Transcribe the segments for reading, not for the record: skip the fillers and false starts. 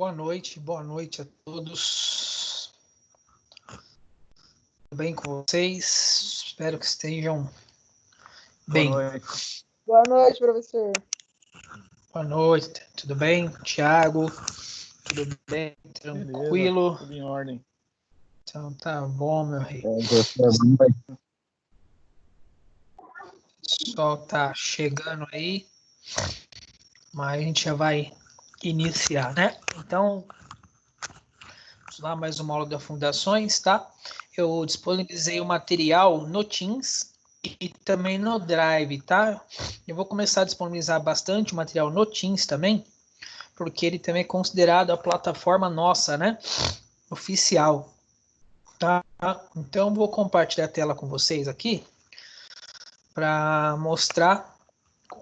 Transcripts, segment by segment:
boa noite a todos. Tudo bem com vocês? Espero que estejam bem. Boa noite. Boa noite, professor. Boa noite, tudo bem? Tiago, tudo bem? Tranquilo? Beleza, tudo em ordem. Então tá bom, meu rei. O pessoal tá chegando aí, mas a gente já vai iniciar, né? Então, vamos lá, mais uma aula de fundações, tá? Eu disponibilizei o material no Teams e também no Drive, tá? Eu vou começar a disponibilizar bastante material no Teams também, porque ele também é considerado a plataforma nossa, né? Oficial, tá? Então, vou compartilhar a tela com vocês aqui para mostrar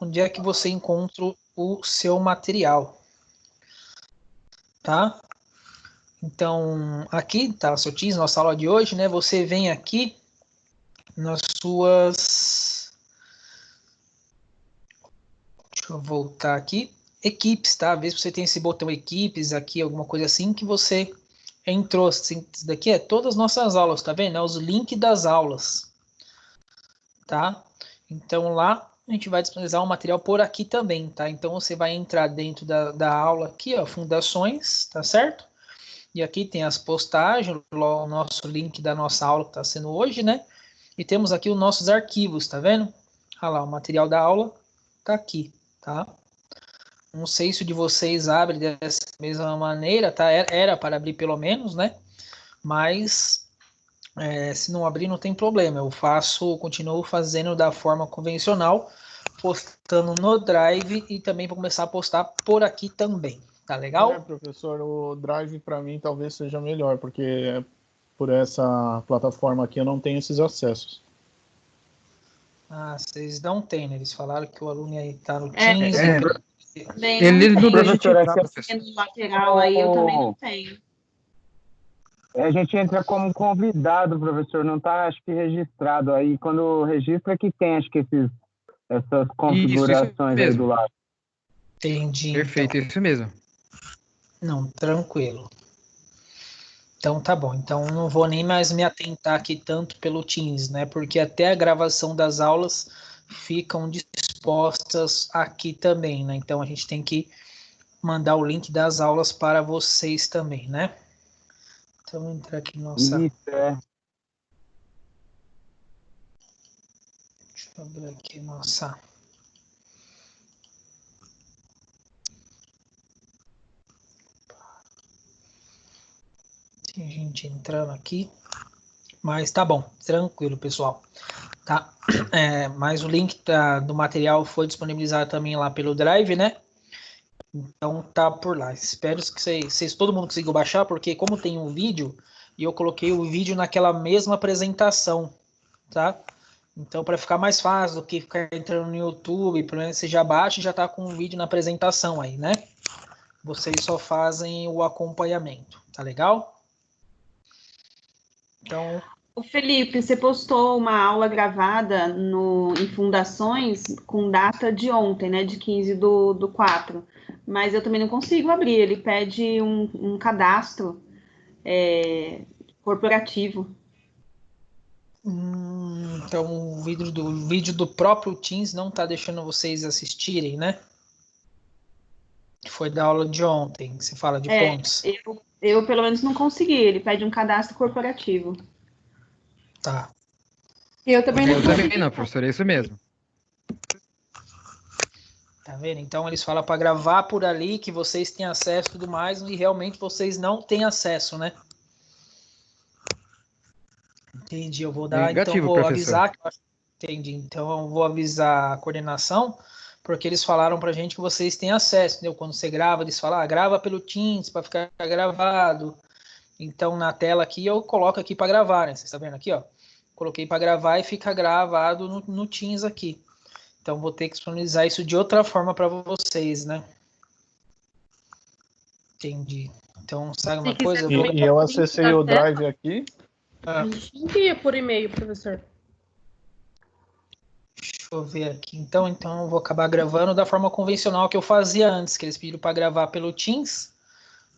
onde é que você encontra o seu material, tá? Então, aqui tá o seu Teams, nossa aula de hoje, né? Você vem aqui nas suas... Deixa eu voltar aqui. Equipes, tá? Às vezes você tem esse botão equipes aqui, alguma coisa assim, que você entrou. Assim, isso daqui é todas as nossas aulas, tá vendo? É os links das aulas, tá? Então, lá a gente vai disponibilizar um material por aqui também, tá? Então, você vai entrar dentro da aula aqui, ó, fundações, tá certo? E aqui tem as postagens, o nosso link da nossa aula que está sendo hoje, né? E temos aqui os nossos arquivos, tá vendo? Olha lá, o material da aula tá aqui, tá? Não sei se o de vocês abre dessa mesma maneira, tá? Era para abrir pelo menos, né? Mas se não abrir não tem problema. Eu continuo fazendo da forma convencional, postando no Drive e também vou começar a postar por aqui também. Tá legal? Professor, o Drive para mim talvez seja melhor, porque por essa plataforma aqui eu não tenho esses acessos. Ah, vocês não têm, né? Eles falaram que o aluno aí tá no Teams. Ele no Professor, no lateral aí eu também não tenho. a gente entra como convidado, professor, não está, acho que, registrado. Aí, quando registra, que tem, acho que, essas configurações aí do lado. Entendi. Perfeito, então. isso mesmo. Não, tranquilo. Então tá bom. Então não vou nem mais me atentar aqui tanto pelo Teams, né? Porque até a gravação das aulas ficam dispostas aqui também, né? Então a gente tem que mandar o link das aulas para vocês também, né? Então entrar aqui nossa. Isso, Deixa eu abrir aqui nossa. Tem gente entrando aqui. Mas tá bom, tranquilo, pessoal. Tá? Mas o link do material foi disponibilizado também lá pelo Drive, né? Então tá por lá. Espero que todo mundo conseguiu baixar, porque como tem um vídeo, e eu coloquei o vídeo naquela mesma apresentação, tá? Então, para ficar mais fácil do que ficar entrando no YouTube, pelo menos você já baixa e já tá com o vídeo na apresentação aí, né? Vocês só fazem o acompanhamento, tá legal? Então... O Felipe, você postou uma aula gravada em Fundações com data de ontem, né? De 15/4. Mas eu também não consigo abrir. Ele pede um cadastro corporativo. Então o vídeo do próprio Teams não tá deixando vocês assistirem, né? Foi da aula de ontem, que você fala de pontos. Eu pelo menos não consegui. Ele pede um cadastro corporativo. Tá. Eu também não consegui. Também não, professor, é isso mesmo. Tá vendo? Então eles falam para gravar por ali, que vocês têm acesso e tudo mais, e realmente vocês não têm acesso, né? Entendi, eu vou dar, Negativo, então vou professor. avisar. Entendi, então eu vou avisar a coordenação, porque eles falaram pra gente que vocês têm acesso, entendeu? Quando você grava, eles falam, grava pelo Teams para ficar gravado. Então na tela aqui eu coloco aqui para gravar, né? Vocês estão vendo aqui, ó? Coloquei para gravar e fica gravado no Teams aqui. Então vou ter que disponibilizar isso de outra forma para vocês, né? Entendi. Então, sabe uma coisa? E eu acessei o Drive aqui. A gente envia por e-mail, professor. Deixa eu ver aqui. Então eu vou acabar gravando da forma convencional que eu fazia antes, que eles pediram para gravar pelo Teams.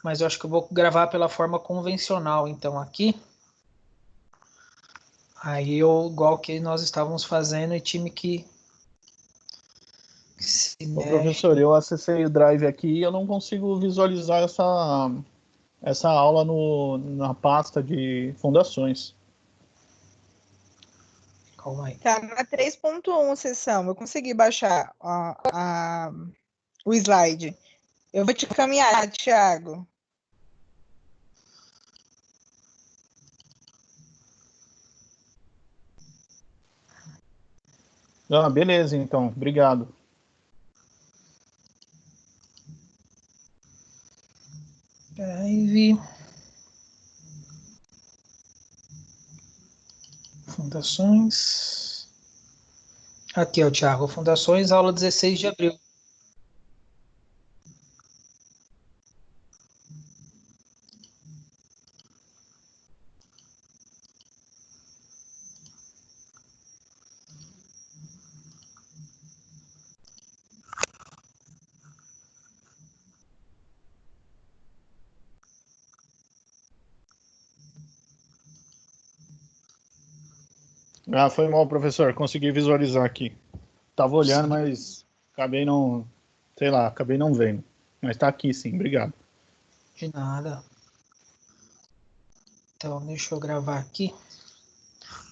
mas eu acho que eu vou gravar pela forma convencional, então, aqui. Aí eu, igual que nós estávamos fazendo, e time que se Ô, mexe. professor, eu acessei o Drive aqui e eu não consigo visualizar essa aula na pasta de fundações. Calma aí. Tá na 3.1 sessão. Eu consegui baixar o slide. Eu vou te caminhar, Thiago. Ah, beleza, então. Obrigado. Drive. Fundações. Aqui, ó, Thiago. Fundações, aula 16 de abril. Ah, foi mal, professor. Consegui visualizar aqui. Tava olhando, mas acabei não vendo. Mas tá aqui, sim. Obrigado. De nada. Então, deixa eu gravar aqui.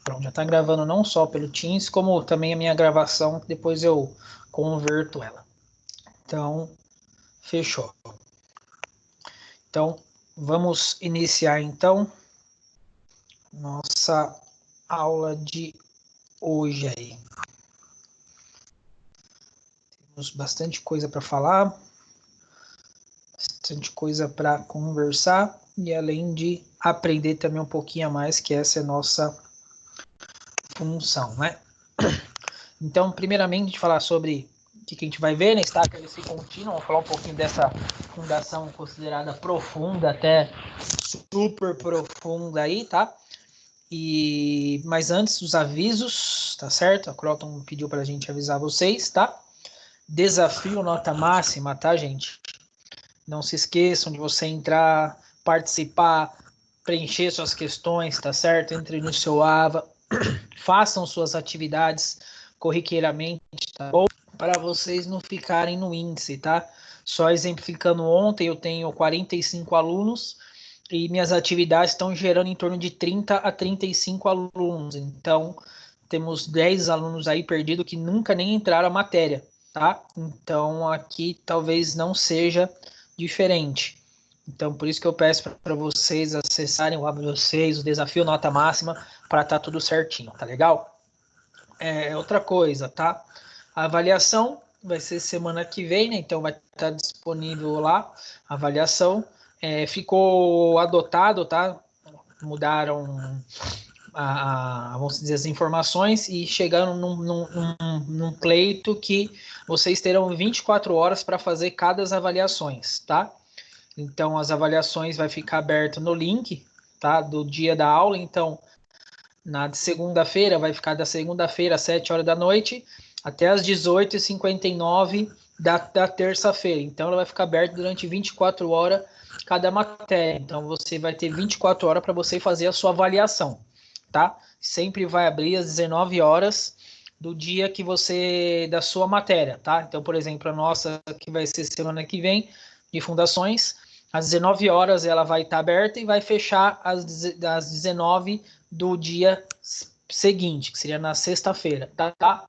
Pronto, já está gravando não só pelo Teams, como também a minha gravação, que depois eu converto ela. Então, fechou. Então, vamos iniciar então nossa aula de hoje aí. Temos bastante coisa para falar, bastante coisa para conversar e além de aprender também um pouquinho a mais, que essa é a nossa função, né? Então, primeiramente, falar sobre o que a gente vai ver, né? Estaca desse contínuo, vamos falar um pouquinho dessa fundação considerada profunda, até super profunda aí, tá? Mas antes, os avisos, tá certo? A Croton pediu pra gente avisar vocês, tá? Desafio nota máxima, tá, gente? Não se esqueçam de você entrar, participar, preencher suas questões, tá certo? Entre no seu AVA, façam suas atividades corriqueiramente, tá bom? Para vocês não ficarem no índice, tá? Só exemplificando, ontem eu tenho 45 alunos e minhas atividades estão gerando em torno de 30 a 35 alunos. Então, temos 10 alunos aí perdidos que nunca nem entraram a matéria, tá? Então, aqui talvez não seja diferente. Então, por isso que eu peço para vocês acessarem o AVA de vocês, o desafio nota máxima, para estar tudo certinho, tá legal? Outra coisa, tá? A avaliação vai ser semana que vem, né? Então vai estar disponível lá a avaliação. Ficou adotado, tá? Mudaram vamos dizer, as informações e chegaram num pleito que vocês terão 24 horas para fazer cada das avaliações, tá? Então as avaliações vai ficar aberto no link, tá? Do dia da aula, então na segunda-feira, vai ficar da segunda-feira às 7 horas da noite até às 18h59 da terça-feira. Então, ela vai ficar aberta durante 24 horas cada matéria. Então, você vai ter 24 horas para você fazer a sua avaliação, tá? Sempre vai abrir às 19 horas do dia que você, da sua matéria, tá? Então, por exemplo, a nossa, que vai ser semana que vem, de fundações, às 19 horas ela vai estar aberta e vai fechar às 19 do dia seguinte, que seria na sexta-feira, tá?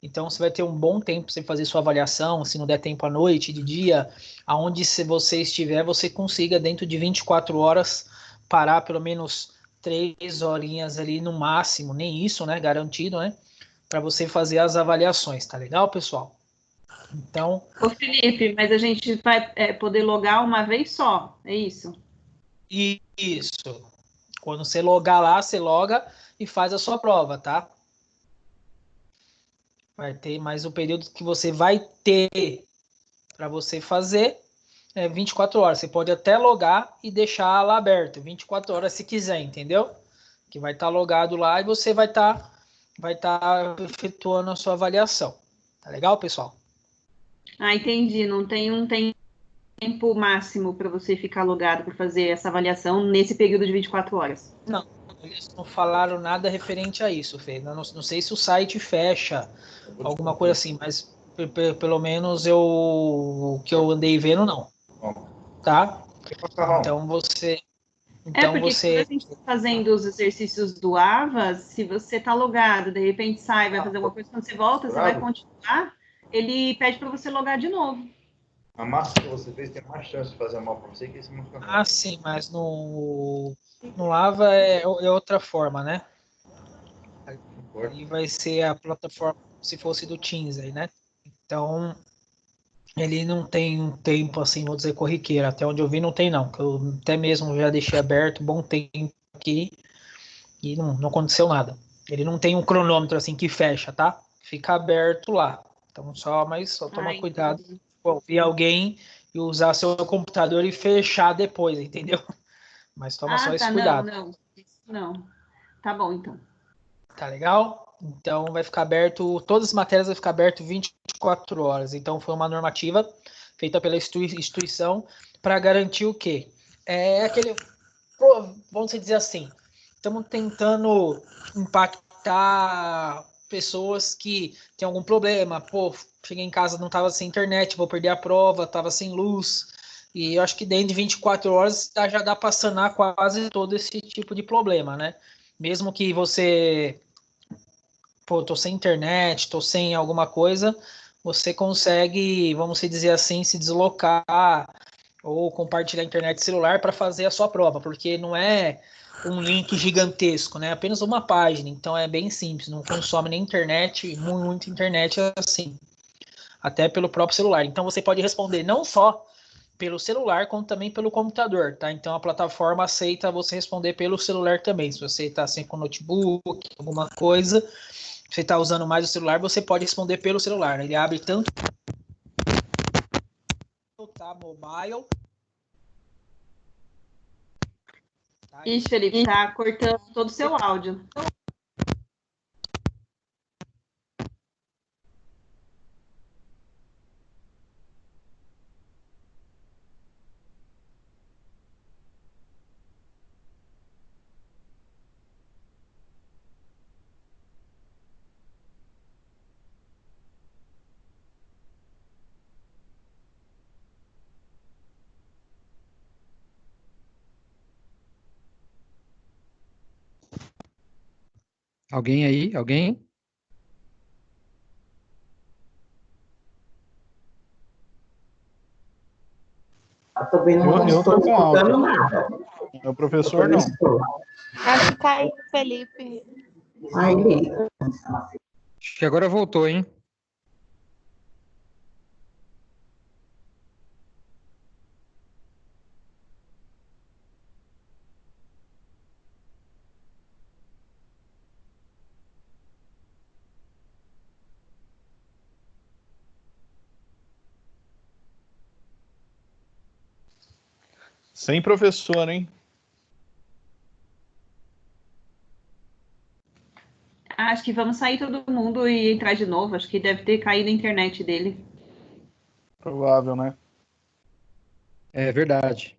Então você vai ter um bom tempo para você fazer sua avaliação, se não der tempo à noite, de dia, aonde se você estiver, você consiga dentro de 24 horas parar pelo menos 3 horinhas ali no máximo, nem isso, né, garantido, né, para você fazer as avaliações, tá legal, pessoal? Então... Ô, Felipe, mas a gente vai poder logar uma vez só, é isso? Isso. Quando você logar lá, você loga e faz a sua prova, tá? Vai ter mais o período que você vai ter para você fazer 24 horas. Você pode até logar e deixar lá aberto, 24 horas se quiser, entendeu? Que vai estar logado lá e você vai estar efetuando a sua avaliação. Tá legal, pessoal? Ah, entendi. Não tem um tempo tempo máximo para você ficar logado para fazer essa avaliação nesse período de 24 horas? Não, eles não falaram nada referente a isso, Fê. Não sei se o site fecha, alguma coisa assim, mas pelo menos o que eu andei vendo, não. Tá? Então você... Porque quando a gente está fazendo os exercícios do AVA, se você está logado, de repente sai, vai fazer alguma coisa, quando você volta, você vai continuar, ele pede para você logar de novo. A massa que você fez tem mais chance de fazer mal para você que esse músculo. Ah, sim, mas no AVA é outra forma, né? Aí vai ser a plataforma se fosse do Teams aí, né? Então, ele não tem um tempo assim, vou dizer, corriqueiro. Até onde eu vi, não tem não. Eu até mesmo já deixei aberto um bom tempo aqui e não aconteceu nada. Ele não tem um cronômetro assim que fecha, tá? Fica aberto lá. Então, só tomar cuidado. Ouvir alguém e usar seu computador e fechar depois, entendeu? Mas toma só esse cuidado. Não. Tá bom, então. Tá legal? Então vai ficar aberto, todas as matérias vai ficar aberto 24 horas. Então foi uma normativa feita pela instituição para garantir o quê? É aquele, vamos dizer assim, estamos tentando impactar pessoas que têm algum problema. Pô, cheguei em casa, não estava sem internet, vou perder a prova, estava sem luz. E eu acho que dentro de 24 horas já dá para sanar quase todo esse tipo de problema, né? Mesmo que você, pô, tô sem internet, tô sem alguma coisa, você consegue, vamos dizer assim, se deslocar ou compartilhar a internet celular para fazer a sua prova, porque não é um link gigantesco, né? Apenas uma página, então é bem simples, não consome nem internet, muita internet assim, até pelo próprio celular. Então você pode responder não só pelo celular, como também pelo computador, tá? Então a plataforma aceita você responder pelo celular também. Se você está sem com notebook, alguma coisa, você está usando mais o celular, você pode responder pelo celular. Ele abre tanto mobile. Tá? Ixi, Felipe, tá cortando todo o seu áudio. Alguém aí? Alguém? Eu tô com áudio. O professor não. Acho que caiu o Felipe. Acho que agora voltou, hein? Sem professor, hein? Acho que vamos sair todo mundo e entrar de novo. Acho que deve ter caído a internet dele. Provável, né? É verdade.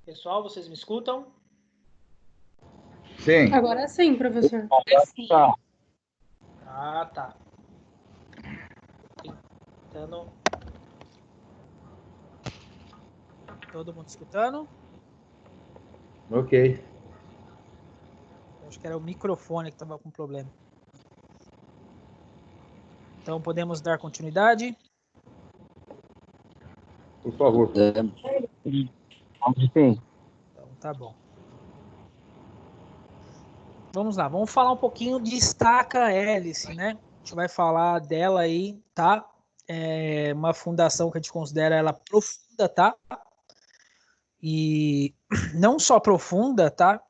Pessoal, vocês me escutam? Sim. Agora sim, professor. Tá. Ah, tá. Tentando. Todo mundo escutando? Ok. Acho que era o microfone que estava com problema. Então podemos dar continuidade? Por favor. Sim. Então tá bom. Vamos lá, vamos falar um pouquinho de estaca hélice, né? gente vai falar dela aí, tá? É uma fundação que a gente considera ela profunda, tá? E não só profunda, tá?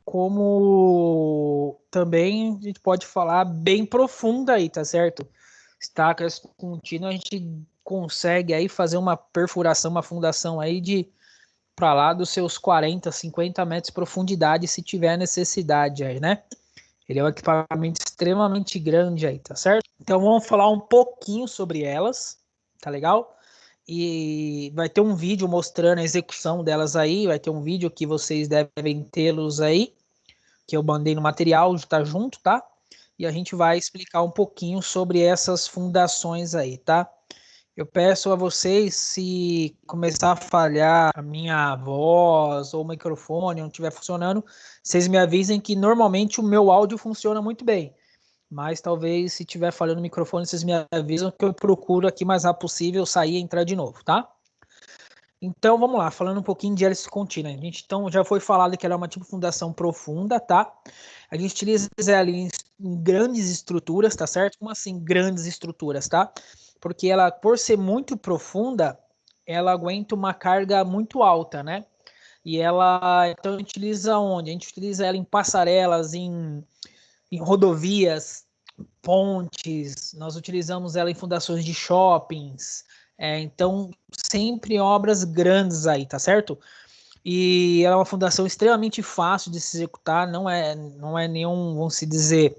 Como também a gente pode falar bem profunda aí, tá certo? Estacas contínuas, a gente consegue aí fazer uma perfuração, uma fundação aí de para lá dos seus 40, 50 metros de profundidade, se tiver necessidade aí, né? Ele é um equipamento extremamente grande aí, tá certo? Então vamos falar um pouquinho sobre elas, tá legal? E vai ter um vídeo mostrando a execução delas aí, vai ter um vídeo que vocês devem tê-los aí, que eu mandei no material, tá junto, tá? E a gente vai explicar um pouquinho sobre essas fundações aí, tá? Eu peço a vocês, se começar a falhar a minha voz ou o microfone não estiver funcionando, vocês me avisem que normalmente o meu áudio funciona muito bem. Mas talvez se estiver falhando o microfone, vocês me avisam que eu procuro aqui mais rápido possível sair e entrar de novo, tá? Então vamos lá, falando um pouquinho de hélice contínua. A gente então já foi falado que ela é uma tipo de fundação profunda, tá? A gente utiliza ela em grandes estruturas, tá certo? Como assim grandes estruturas, tá? Porque ela, por ser muito profunda, ela aguenta uma carga muito alta, né? E ela, então a gente utiliza onde? A gente utiliza ela em passarelas, em rodovias, pontes, nós utilizamos ela em fundações de shoppings, então sempre obras grandes aí, tá certo? E ela é uma fundação extremamente fácil de se executar, não é nenhum, vamos se dizer,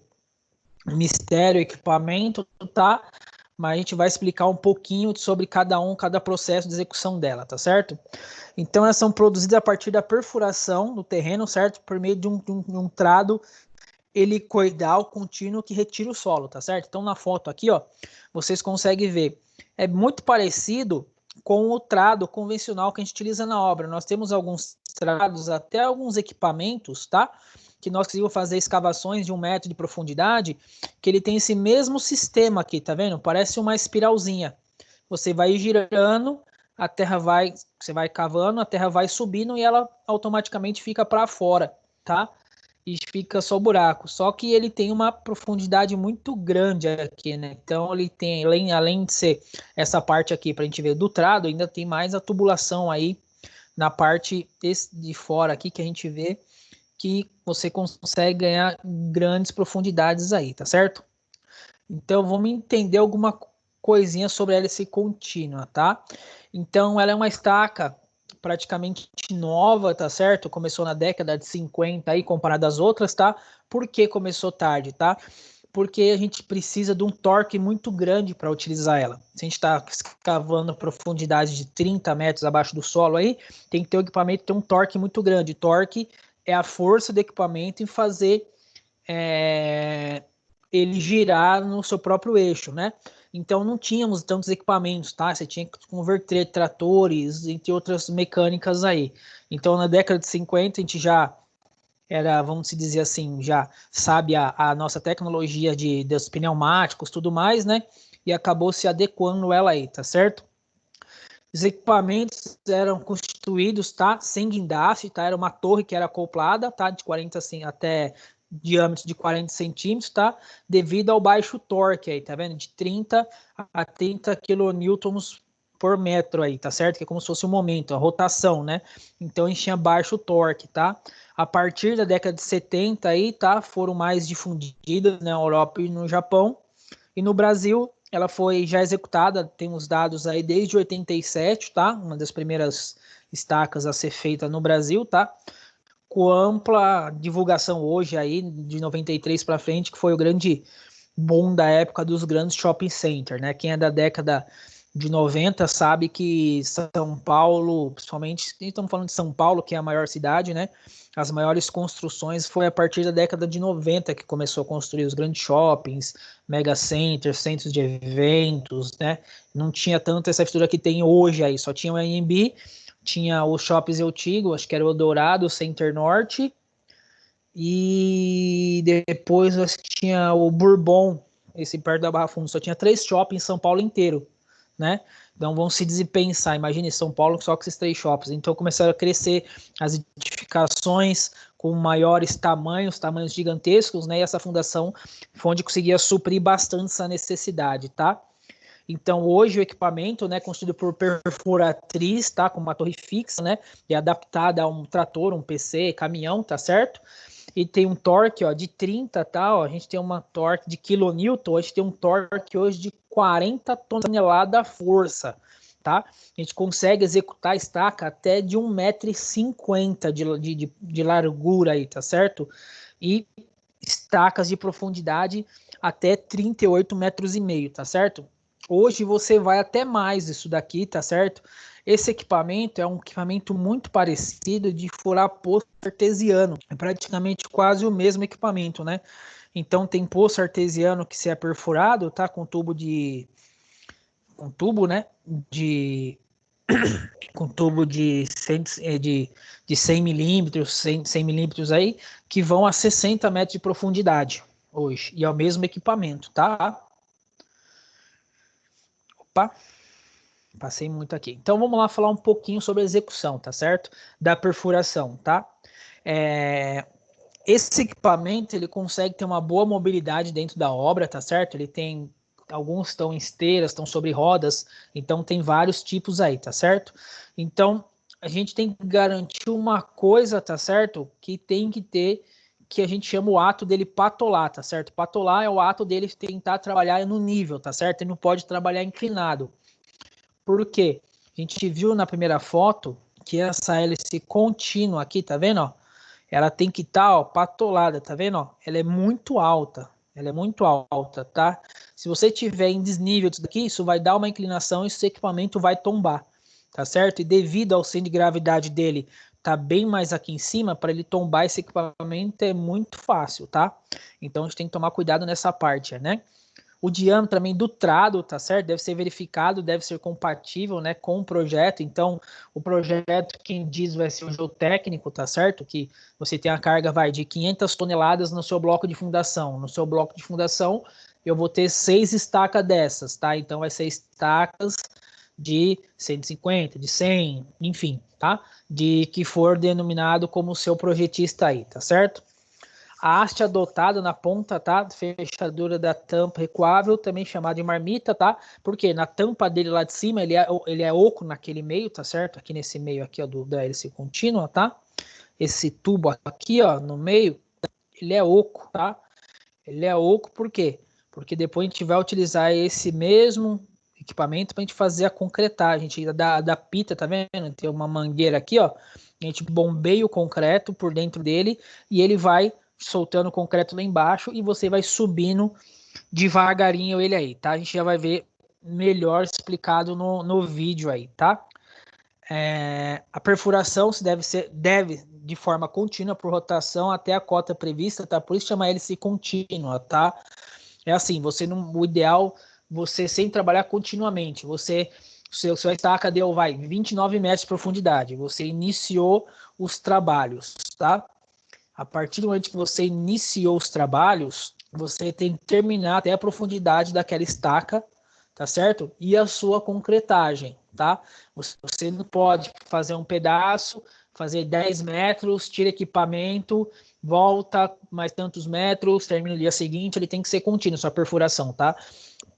mistério, equipamento, tá? Mas a gente vai explicar um pouquinho sobre cada processo de execução dela, tá certo? Então elas são produzidas a partir da perfuração do terreno, certo? Por meio de um trado helicoidal contínuo que retira o solo, tá certo? Então na foto aqui, ó, vocês conseguem ver. É muito parecido com o trado convencional que a gente utiliza na obra. Nós temos alguns trados, até alguns equipamentos, tá? Que nós conseguimos fazer escavações de 1 metro de profundidade, que ele tem esse mesmo sistema aqui, tá vendo? Parece uma espiralzinha. Você vai girando, a terra vai, você vai cavando, a terra vai subindo e ela automaticamente fica para fora, tá? E fica só o buraco. Só que ele tem uma profundidade muito grande aqui, né? Então ele tem, além de ser essa parte aqui para a gente ver do trado, ainda tem mais a tubulação aí na parte de fora aqui que a gente vê que você consegue ganhar grandes profundidades aí, tá certo? Então vamos entender alguma coisinha sobre a hélice contínua, tá? Então ela é uma estaca praticamente nova, tá certo? Começou na década de 50 aí, comparado às outras, tá? Por que começou tarde, tá? Porque a gente precisa de um torque muito grande para utilizar ela. Se a gente está escavando profundidade de 30 metros abaixo do solo aí, tem que ter um equipamento que tem um torque muito grande. Torque é a força do equipamento em fazer ele girar no seu próprio eixo, né? Então não tínhamos tantos equipamentos, tá? Você tinha que converter tratores, entre outras mecânicas aí. Então na década de 50 a gente já era, vamos dizer assim, já sabe a nossa tecnologia dos pneumáticos, tudo mais, né? E acabou se adequando ela aí, tá certo? Os equipamentos eram constituídos, tá? Sem guindaste, tá? Era uma torre que era acoplada, tá? De 40 assim, até diâmetro de 40 centímetros, tá? Devido ao baixo torque aí, tá vendo? De 30 a 30 quilonewtons por metro aí, tá certo? Que é como se fosse o momento, a rotação, né? Então a gente tinha baixo torque, tá? A partir da década de 70 aí, tá? Foram mais difundidas na Europa e no Japão. E no Brasil, ela foi já executada, temos dados aí desde 87, tá? Uma das primeiras estacas a ser feita no Brasil, tá? Com ampla divulgação hoje aí, de 93 para frente, que foi o grande boom da época dos grandes shopping centers, né? Quem é da década de 90 sabe que São Paulo, principalmente, estamos falando de São Paulo, que é a maior cidade, né? As maiores construções foi a partir da década de 90 que começou a construir os grandes shoppings, mega centers, centros de eventos, né? Não tinha tanto essa estrutura que tem hoje aí, só tinha o AMB, tinha os shoppings antigos, acho que era o Dourado, o Center Norte, e depois tinha o Bourbon, esse perto da Barra Funda, só tinha 3 shoppings em São Paulo inteiro, né? Então vão se desempensar, imagine São Paulo só com esses 3 shoppings. Então começaram a crescer as edificações com maiores tamanhos gigantescos, né? E essa fundação foi onde conseguia suprir bastante essa necessidade, tá? Então, hoje o equipamento, né, construído por perfuratriz, tá, com uma torre fixa, né, e adaptada a um trator, um PC, caminhão, tá certo? E tem um torque, ó, de 30, tá, ó, a gente tem uma torque de quilonewton, a gente tem um torque hoje de 40 toneladas força, tá? A gente consegue executar estaca até de 1,50 m de largura aí, tá certo? E estacas de profundidade até 38,5 metros, tá certo? Hoje você vai até mais isso daqui, tá certo? Esse equipamento é um equipamento muito parecido de furar poço artesiano. É praticamente quase o mesmo equipamento, né? Então tem poço artesiano que se é perfurado, tá? Com tubo, né? Com tubo de 100 milímetros, 100 milímetros aí, que vão a 60 metros de profundidade hoje. E é o mesmo equipamento, tá? Opa, passei muito aqui. Então vamos lá falar um pouquinho sobre a execução, tá certo? Da perfuração, tá? Esse equipamento, ele consegue ter uma boa mobilidade dentro da obra, tá certo? Ele tem, alguns estão em esteiras, estão sobre rodas, então tem vários tipos aí, tá certo? Então, a gente tem que garantir uma coisa, tá certo? Que tem que ter, que a gente chama o ato dele patolar, tá certo? Patolar é o ato dele tentar trabalhar no nível, tá certo? Ele não pode trabalhar inclinado. Por quê? A gente viu na primeira foto que essa hélice contínua aqui, tá vendo, ó? Ela tem que estar, ó, patolada, tá vendo, ó? Ela é muito alta, tá? Se você tiver em desnível disso daqui, isso vai dar uma inclinação e esse equipamento vai tombar, tá certo? E devido ao centro de gravidade dele tá bem mais aqui em cima, para ele tombar esse equipamento é muito fácil, tá? Então a gente tem que tomar cuidado nessa parte, né? O diâmetro também do trado, tá certo? Deve ser verificado, deve ser compatível, né, com o projeto. Então, o projeto, quem diz vai ser o geotécnico, tá certo? Que você tem a carga, vai, de 500 toneladas no seu bloco de fundação. No seu bloco de fundação, eu vou ter 6 estacas dessas, tá? Então, vai ser estacas de 150, de 100, enfim, tá? De que for denominado como seu projetista aí, tá certo? A haste adotada na ponta, tá? Fechadura da tampa recuável, também chamada de marmita, tá? Porque na tampa dele lá de cima, ele é oco naquele meio, tá certo? Aqui nesse meio aqui, ó, da hélice contínua, tá? Esse tubo aqui, ó, no meio, ele é oco, tá? Ele é oco por quê? Porque depois a gente vai utilizar esse mesmo equipamento para a gente fazer a concretagem. A gente da pita, tá vendo? Tem uma mangueira aqui, ó. A gente bombeia o concreto por dentro dele e ele vai soltando o concreto lá embaixo e você vai subindo devagarinho ele aí, tá? A gente já vai ver melhor explicado no vídeo aí, tá? A perfuração deve de forma contínua por rotação até a cota prevista, tá? Por isso chama hélice contínua, tá? É assim, o ideal, você sem trabalhar continuamente, sua estaca deu, 29 metros de profundidade, você iniciou os trabalhos, tá? A partir do momento que você iniciou os trabalhos, você tem que terminar até a profundidade daquela estaca, tá certo? E a sua concretagem, tá? Você não pode fazer um pedaço, fazer 10 metros, tira equipamento, volta mais tantos metros, termina no dia seguinte, ele tem que ser contínuo, sua perfuração, tá?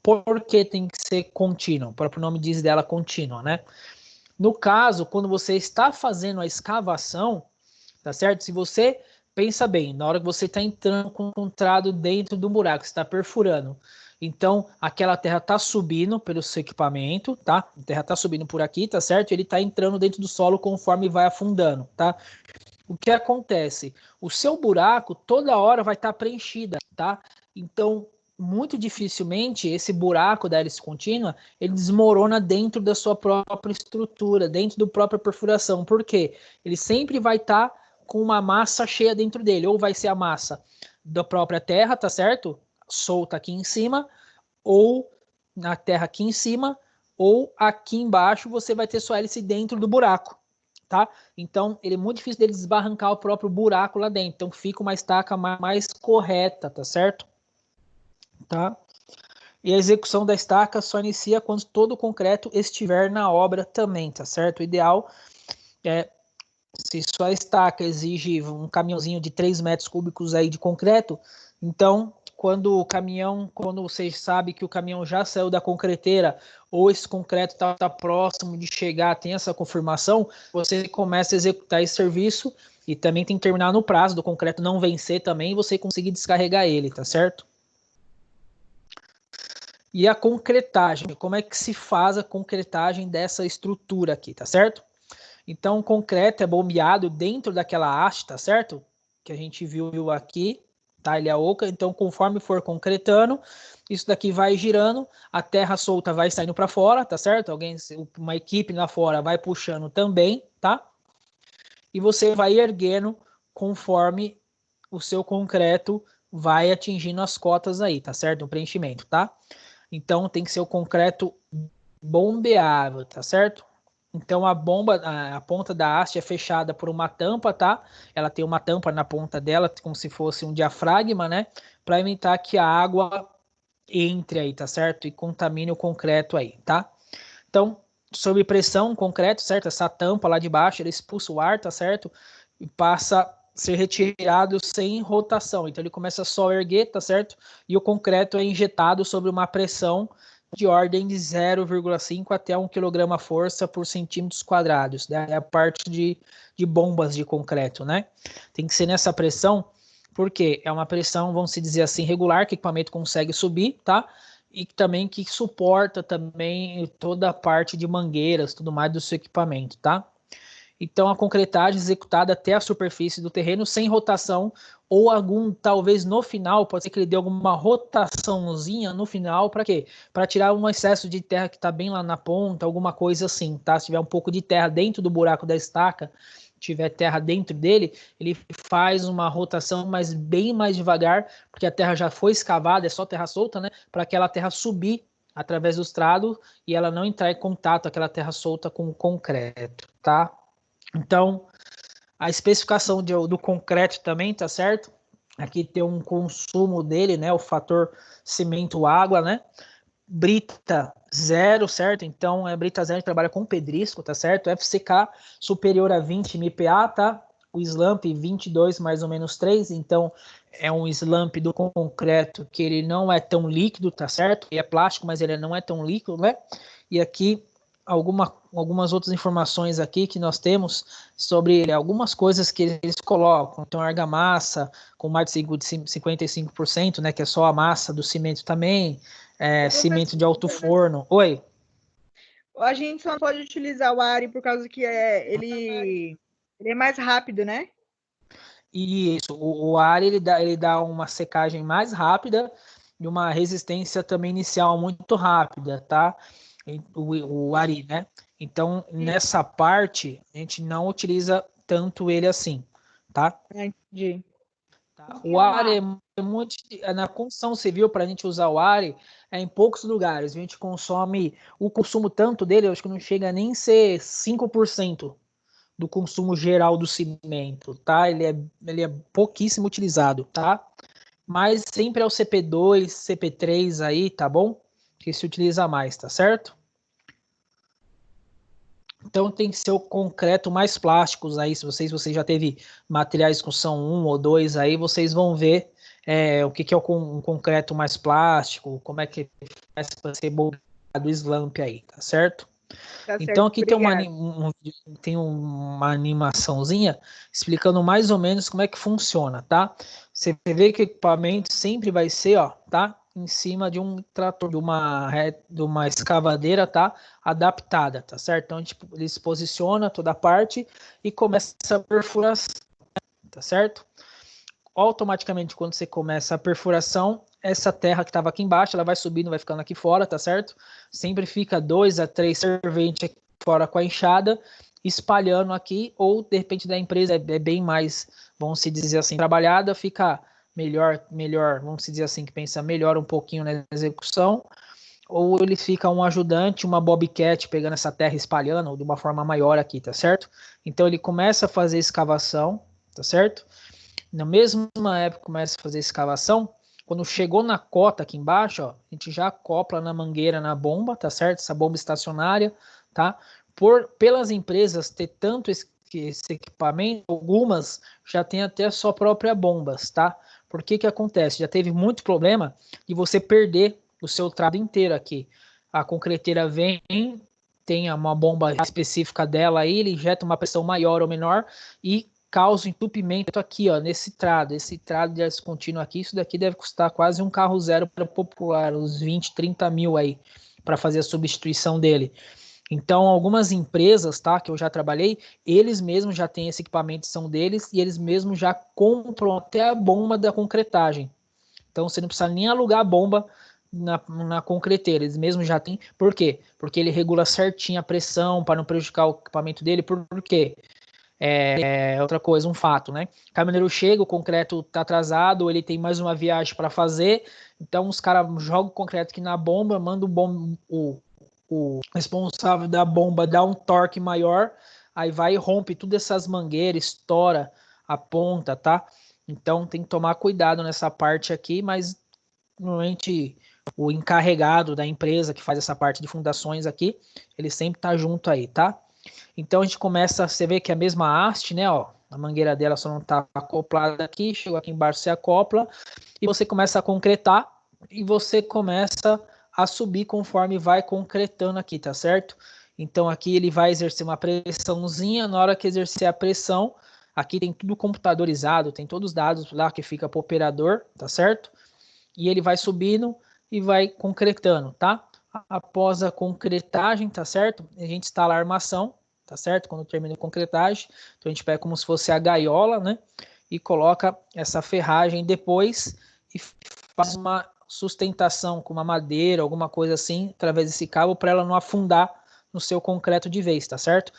Por que tem que ser contínuo? O próprio nome diz dela contínua, né? No caso, quando você está fazendo a escavação, tá certo? Se você pensa bem, na hora que você está entrando com o trado dentro do buraco, você está perfurando. Então, aquela terra está subindo pelo seu equipamento, tá? A terra está subindo por aqui, tá certo? Ele está entrando dentro do solo conforme vai afundando, tá? O que acontece? O seu buraco toda hora vai estar preenchida, tá? Então, muito dificilmente esse buraco da hélice contínua, ele desmorona dentro da sua própria estrutura, dentro da própria perfuração. Por quê? Ele sempre vai estar com uma massa cheia dentro dele, ou vai ser a massa da própria terra, tá certo? Solta aqui em cima, ou na terra aqui em cima, ou aqui embaixo você vai ter sua hélice dentro do buraco, tá? Então, ele é muito difícil dele desbarrancar o próprio buraco lá dentro, então fica uma estaca mais correta, tá certo? Tá? E a execução da estaca só inicia quando todo o concreto estiver na obra também, tá certo? O ideal é se sua estaca exige um caminhãozinho de 3 metros cúbicos aí de concreto, então quando você sabe que o caminhão já saiu da concreteira ou esse concreto está próximo de chegar, tem essa confirmação, você começa a executar esse serviço e também tem que terminar no prazo do concreto não vencer também e você conseguir descarregar ele, tá certo? E a concretagem, como é que se faz a concretagem dessa estrutura aqui, tá certo? Então, o concreto é bombeado dentro daquela haste, tá certo? Que a gente viu aqui, tá? Ele é oca, então conforme for concretando, isso daqui vai girando, a terra solta vai saindo para fora, tá certo? Uma equipe lá fora vai puxando também, tá? E você vai erguendo conforme o seu concreto vai atingindo as cotas aí, tá certo? O preenchimento, tá? Então tem que ser o concreto bombeável, tá certo? Então a ponta da haste é fechada por uma tampa, tá? Ela tem uma tampa na ponta dela, como se fosse um diafragma, né? Para evitar que a água entre aí, tá certo? E contamine o concreto aí, tá? Então, sob pressão, concreto, certo? Essa tampa lá de baixo, ele expulsa o ar, tá certo? E passa a ser retirado sem rotação. Então, ele começa só a erguer, tá certo? E o concreto é injetado sobre uma pressão de ordem de 0,5 até 1 kg força por centímetros quadrados. Né? É a parte de bombas de concreto, né? Tem que ser nessa pressão, porque é uma pressão, vamos dizer assim, regular, que o equipamento consegue subir, tá? E também que suporta também toda a parte de mangueiras, tudo mais do seu equipamento, tá? Então, a concretagem executada até a superfície do terreno sem rotação ou talvez no final, pode ser que ele dê alguma rotaçãozinha no final, para quê? Para tirar um excesso de terra que está bem lá na ponta, alguma coisa assim, tá? Se tiver um pouco de terra dentro do buraco da estaca, tiver terra dentro dele, ele faz uma rotação, mas bem mais devagar, porque a terra já foi escavada, é só terra solta, né? Para aquela terra subir através do estrado e ela não entrar em contato, aquela terra solta com o concreto, tá? Então, a especificação do concreto também, tá certo? Aqui tem um consumo dele, né? O fator cimento-água, né? Brita 0, certo? Então, brita 0 a gente trabalha com pedrisco, tá certo? FCK superior a 20 MPa, tá? O slump 22 mais ou menos 3, então é um slump do concreto que ele não é tão líquido, tá certo? Ele é plástico, mas ele não é tão líquido, né? E aqui algumas outras informações aqui que nós temos sobre algumas coisas que eles colocam. Então, argamassa com mais de 55%, né? Que é só a massa do cimento também. Cimento de alto forno. Oi? A gente só não pode utilizar o Ari por causa que ele é mais rápido, né? Isso, o Ari ele dá uma secagem mais rápida e uma resistência também inicial muito rápida, tá? O Ari, né? Então, nessa parte, a gente não utiliza tanto ele assim, tá? Entendi. O Ari é muito. Na construção civil, para a gente usar o Ari, é em poucos lugares. A gente consome. O consumo tanto dele, eu acho que não chega nem a ser 5% do consumo geral do cimento, tá? Ele é pouquíssimo utilizado, tá? Mas sempre é o CP2, CP3 aí, tá bom? Que se utiliza mais, tá certo? Então tem que ser o concreto mais plásticos aí. Se vocês já teve materiais de construção 1 ou 2 aí, vocês vão ver o que é um concreto mais plástico, como é que faz para ser bombeado o slump aí, tá certo? Tá certo, então aqui obrigado. tem uma animaçãozinha explicando mais ou menos como é que funciona, tá? Você vê que o equipamento sempre vai ser, ó, tá? Em cima de um trator, de uma escavadeira, tá? Adaptada, tá certo? Então ele se posiciona toda a parte e começa a perfuração, tá certo? Automaticamente, quando você começa a perfuração, essa terra que estava aqui embaixo, ela vai subindo, vai ficando aqui fora, tá certo? Sempre fica 2 a 3 serventes aqui fora com a enxada, espalhando aqui, ou de repente da empresa é bem mais, vamos se dizer assim, trabalhada, fica melhor, vamos se dizer assim, que pensa melhor um pouquinho na execução, ou ele fica um ajudante, uma bobcat pegando essa terra espalhando de uma forma maior aqui, tá certo? Então ele começa a fazer escavação, tá certo? Na mesma época começa a fazer escavação, quando chegou na cota aqui embaixo, ó, a gente já acopla na mangueira, na bomba, tá certo? Essa bomba estacionária, tá? Pelas empresas ter tanto esse equipamento, algumas já tem até a sua própria bombas, tá? Por que que acontece? Já teve muito problema de você perder o seu trado inteiro aqui. A concreteira vem, tem uma bomba específica dela aí, ele injeta uma pressão maior ou menor e causa entupimento aqui, ó, nesse trado. Esse trado de acesso contínuo aqui, isso daqui deve custar quase um carro zero para popular, uns 20, 30 mil aí, para fazer a substituição dele. Então, algumas empresas, tá, que eu já trabalhei, eles mesmos já têm esse equipamento, são deles, e eles mesmos já compram até a bomba da concretagem. Então, você não precisa nem alugar a bomba na concreteira, eles mesmos já têm. Por quê? Porque ele regula certinho a pressão para não prejudicar o equipamento dele. Por quê? Outra coisa, um fato, né? O caminhoneiro chega, o concreto tá atrasado, ele tem mais uma viagem para fazer, então os caras jogam o concreto aqui na bomba, manda o responsável da bomba dá um torque maior, aí vai e rompe todas essas mangueiras, estoura a ponta, tá? Então tem que tomar cuidado nessa parte aqui, mas normalmente o encarregado da empresa que faz essa parte de fundações aqui, ele sempre tá junto aí, tá? Então a gente começa, você vê que é a mesma haste, né, ó, a mangueira dela só não tá acoplada aqui, chegou aqui embaixo, você acopla, e você começa a concretar, e você começa a subir conforme vai concretando aqui, tá certo? Então aqui ele vai exercer uma pressãozinha, na hora que exercer a pressão, aqui tem tudo computadorizado, tem todos os dados lá que fica pro operador, tá certo? E ele vai subindo e vai concretando, tá? Após a concretagem, tá certo? A gente instala a armação, tá certo? Quando termina a concretagem, então a gente pega como se fosse a gaiola, né? E coloca essa ferragem depois e faz uma sustentação com uma madeira, alguma coisa assim, através desse cabo, para ela não afundar no seu concreto de vez, tá certo?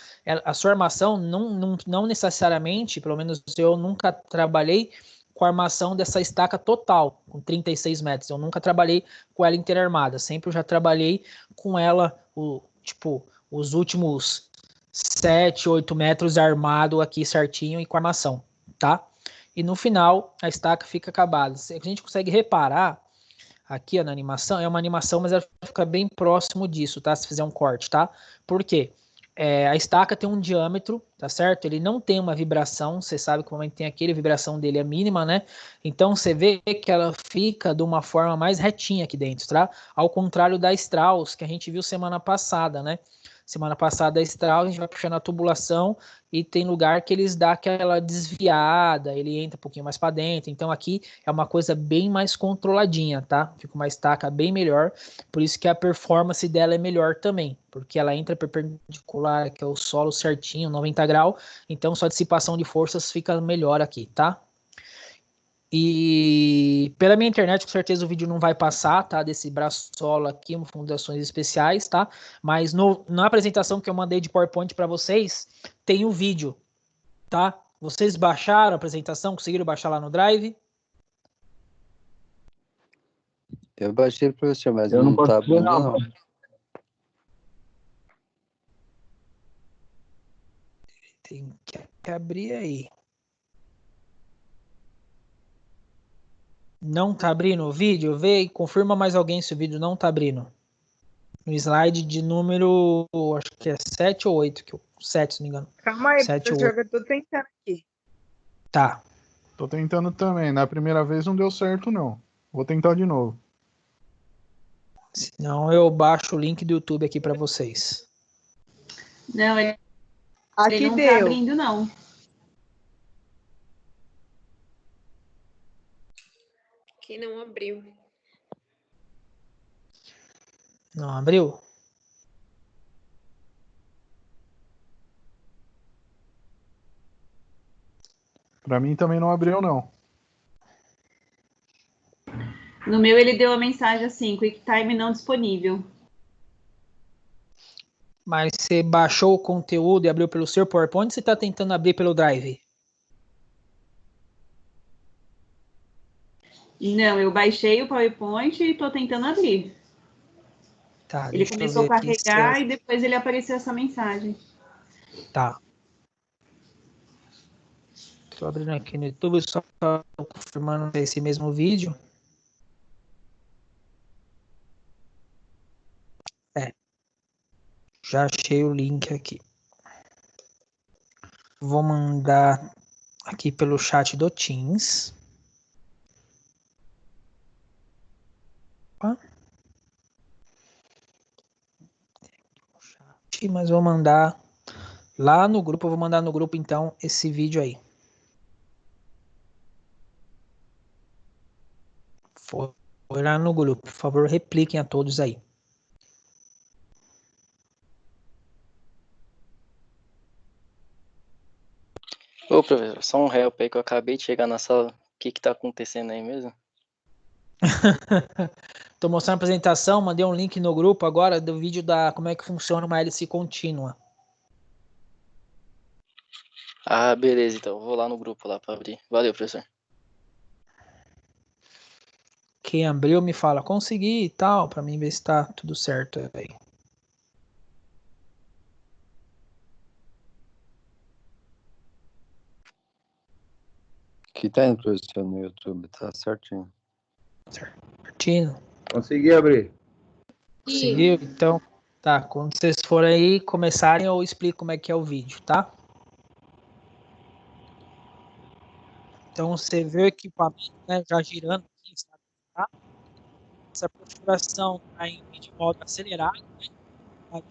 A sua armação não necessariamente, pelo menos eu nunca trabalhei com a armação dessa estaca total, com 36 metros. Eu nunca trabalhei com ela inteira armada, sempre eu já trabalhei com ela, os últimos 7, 8 metros armado aqui certinho e com armação, tá? E no final a estaca fica acabada. A gente consegue reparar aqui ó, na animação, é uma animação, mas ela fica bem próximo disso, tá? Se fizer um corte, tá? Por quê? A estaca tem um diâmetro, tá certo? Ele não tem uma vibração, você sabe que o momento tem aquele, a vibração dele é mínima, né? Então você vê que ela fica de uma forma mais retinha aqui dentro, tá? Ao contrário da Strauss, que a gente viu semana passada, né? Semana passada a Strauss, a gente vai puxando a tubulação e tem lugar que eles dão aquela desviada, ele entra um pouquinho mais para dentro. Então aqui é uma coisa bem mais controladinha, tá? Fica uma estaca bem melhor, por isso que a performance dela é melhor também, porque ela entra perpendicular, que é o solo certinho, 90 graus, então sua dissipação de forças fica melhor aqui, tá? E pela minha internet, com certeza o vídeo não vai passar, tá? Desse braço solo aqui, fundações especiais, tá? Mas na apresentação que eu mandei de PowerPoint para vocês, tem o vídeo, tá? Vocês baixaram a apresentação? Conseguiram baixar lá no Drive? Eu baixei, professor, mas Eu não tá consegui, abrindo, não. Tem que abrir aí. Não tá abrindo o vídeo? Vê e confirma mais alguém se o vídeo não tá abrindo. No slide de número, acho que é 7 ou 8, 7, se não me engano. Calma aí, 7 ou professor, 8. que eu tô tentando aqui. Tá. Tô tentando também. Na primeira vez não deu certo, não. Vou tentar de novo. Senão eu baixo o link do YouTube aqui para vocês. Não, ele Aqui não tá deu. abrindo, não. Que não abriu. Não abriu? Pra mim também não abriu, não. No meu ele deu a mensagem assim, QuickTime não disponível. Mas você baixou o conteúdo e abriu pelo seu PowerPoint ou você está tentando abrir pelo Drive? Não, eu baixei o PowerPoint e estou tentando abrir. Tá, Ele deixa eu começou ver a aqui se carregar e depois ele apareceu essa mensagem. Tá. Tô abrindo aqui no YouTube, só confirmando esse mesmo vídeo. Já achei o link aqui. Vou mandar aqui pelo chat do Teams. Opa. Mas vou mandar lá no grupo, eu vou mandar no grupo então esse vídeo aí. Foi lá no grupo, por favor, repliquem a todos aí. Ô, professor, só um help aí que eu acabei de chegar na sala. O que tá acontecendo aí mesmo? Tô mostrando a apresentação, mandei um link no grupo agora do vídeo da como é que funciona uma hélice contínua. Ah, beleza, então. Vou lá no grupo lá pra abrir. Valeu, professor. Quem abriu me fala, consegui e tal, pra mim ver se tá tudo certo aí. Que tá indo, professor, no YouTube, tá certinho. Certinho. Consegui abrir. Conseguiu? Então, tá. Quando vocês forem aí começarem, eu explico como é que é o vídeo, tá? Então, você vê o equipamento, né, já girando aqui, sabe? Tá? Essa perfuração está de modo acelerado, né?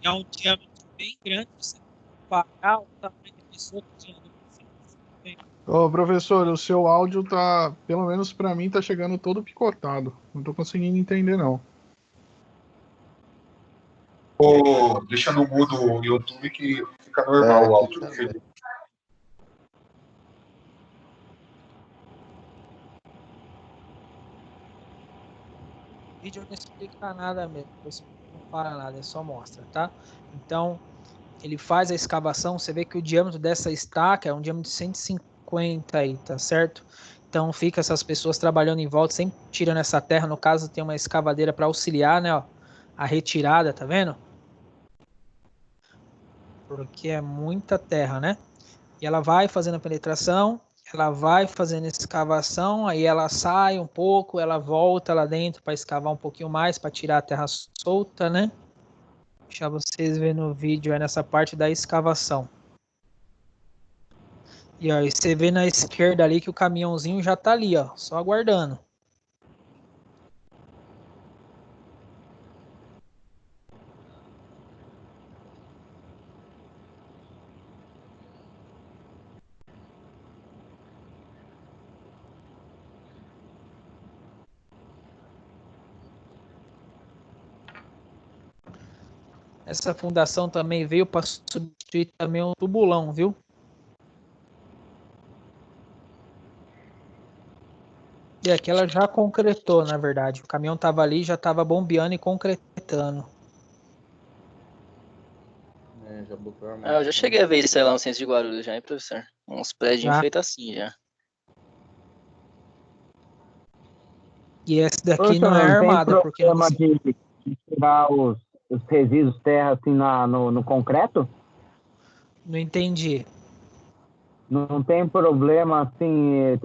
É um diâmetro bem grande, você comparar o tamanho da pessoa que tinha no Ô, professor, o seu áudio tá, pelo menos pra mim, tá chegando todo picotado. Não tô conseguindo entender, não. Deixa no mudo o YouTube que fica normal o áudio. O vídeo não explica nada mesmo, não fala nada, é só mostra, tá? Então, ele faz a escavação, você vê que o diâmetro dessa estaca é um diâmetro de 150 aí, tá certo? Então fica essas pessoas trabalhando em volta, sempre tirando essa terra, no caso tem uma escavadeira para auxiliar, né, ó, a retirada, tá vendo? Porque é muita terra, né? E ela vai fazendo a penetração, ela vai fazendo a escavação, aí ela sai um pouco, ela volta lá dentro para escavar um pouquinho mais, para tirar a terra solta, né? Deixar vocês verem no vídeo aí nessa parte da escavação. E ó, você vê na esquerda ali que o caminhãozinho já tá ali, ó, só aguardando. Essa fundação também veio para substituir também um tubulão, viu? E aquela já concretou, na verdade. O caminhão tava ali, já tava bombeando e concretando. Já botou a Ah, eu já cheguei a ver isso aí lá no centro de Guarulhos já, hein, professor? Uns prédios feitos assim já. E esse daqui Professor, não é não tem armada, porque não problema de tirar os resíduos terra assim no concreto? Não entendi. Não tem problema assim,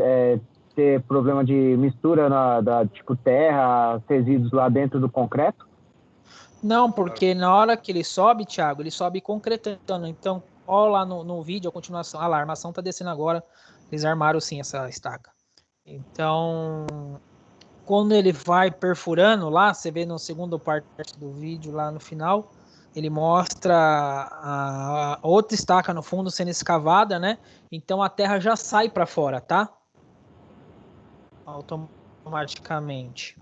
ter problema de mistura tipo terra, resíduos lá dentro do concreto? Não, porque na hora que ele sobe, Thiago, ele sobe concretando. Então, olha lá no vídeo a continuação. Ah lá, a armação tá descendo agora. Eles armaram sim essa estaca. Então, quando ele vai perfurando lá, você vê no segundo parte do vídeo lá no final, ele mostra a outra estaca no fundo sendo escavada, né? Então a terra já sai para fora, tá? Automaticamente.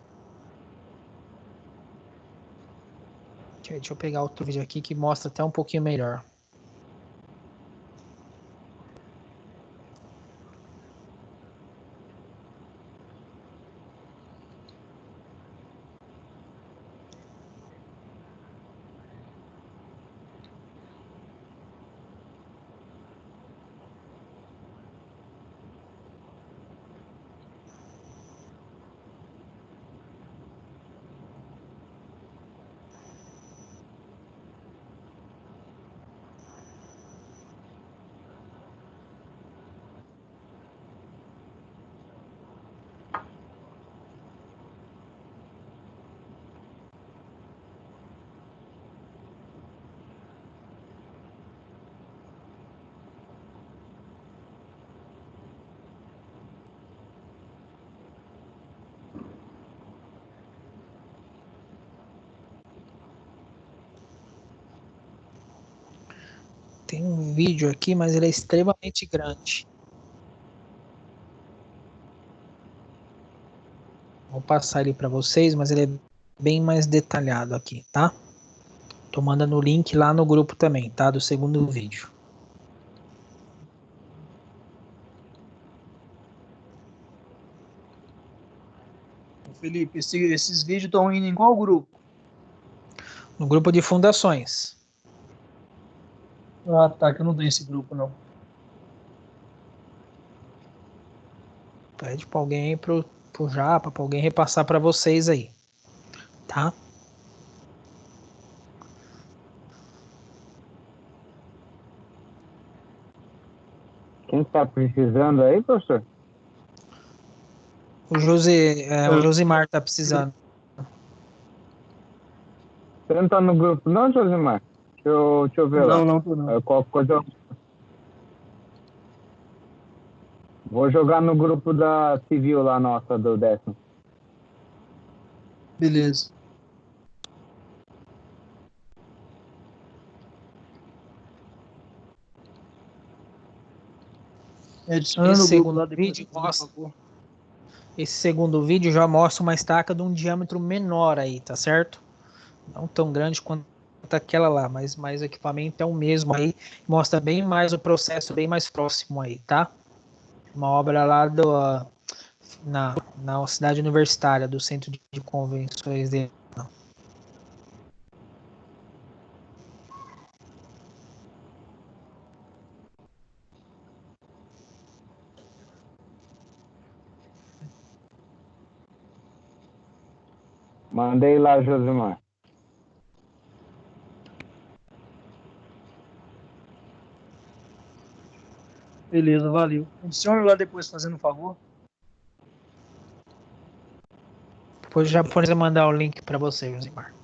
Deixa eu pegar outro vídeo aqui que mostra até um pouquinho melhor. Tem um vídeo aqui, mas ele é extremamente grande. Vou passar ele para vocês, mas ele é bem mais detalhado aqui, tá? Tô mandando o link lá no grupo também, tá? Do segundo vídeo. Felipe, esses vídeos estão indo em qual grupo? No grupo de fundações. Ah, tá, que eu não tenho esse grupo, não. Pede para alguém aí pro Japa, para alguém repassar para vocês aí, tá? Quem está precisando aí, professor? O Josimar tá precisando. Você não tá no grupo, não, Josimar? Deixa eu ver lá. Não, tô não. Qualquer coisa. Vou jogar no grupo da civil lá, nossa, do 10º. Beleza. Adicionando o grupo lá depois. Esse segundo vídeo já mostra uma estaca de um diâmetro menor aí, tá certo? Não tão grande quanto aquela lá, mas o equipamento é o mesmo aí. Mostra bem mais o processo, bem mais próximo aí, tá? Uma obra lá na cidade universitária, do centro de convenções dele. Mandei lá, Josimar. Beleza, valeu. Adicione lá depois, fazendo um favor. Depois o japonês vai mandar o link para você, Josimar.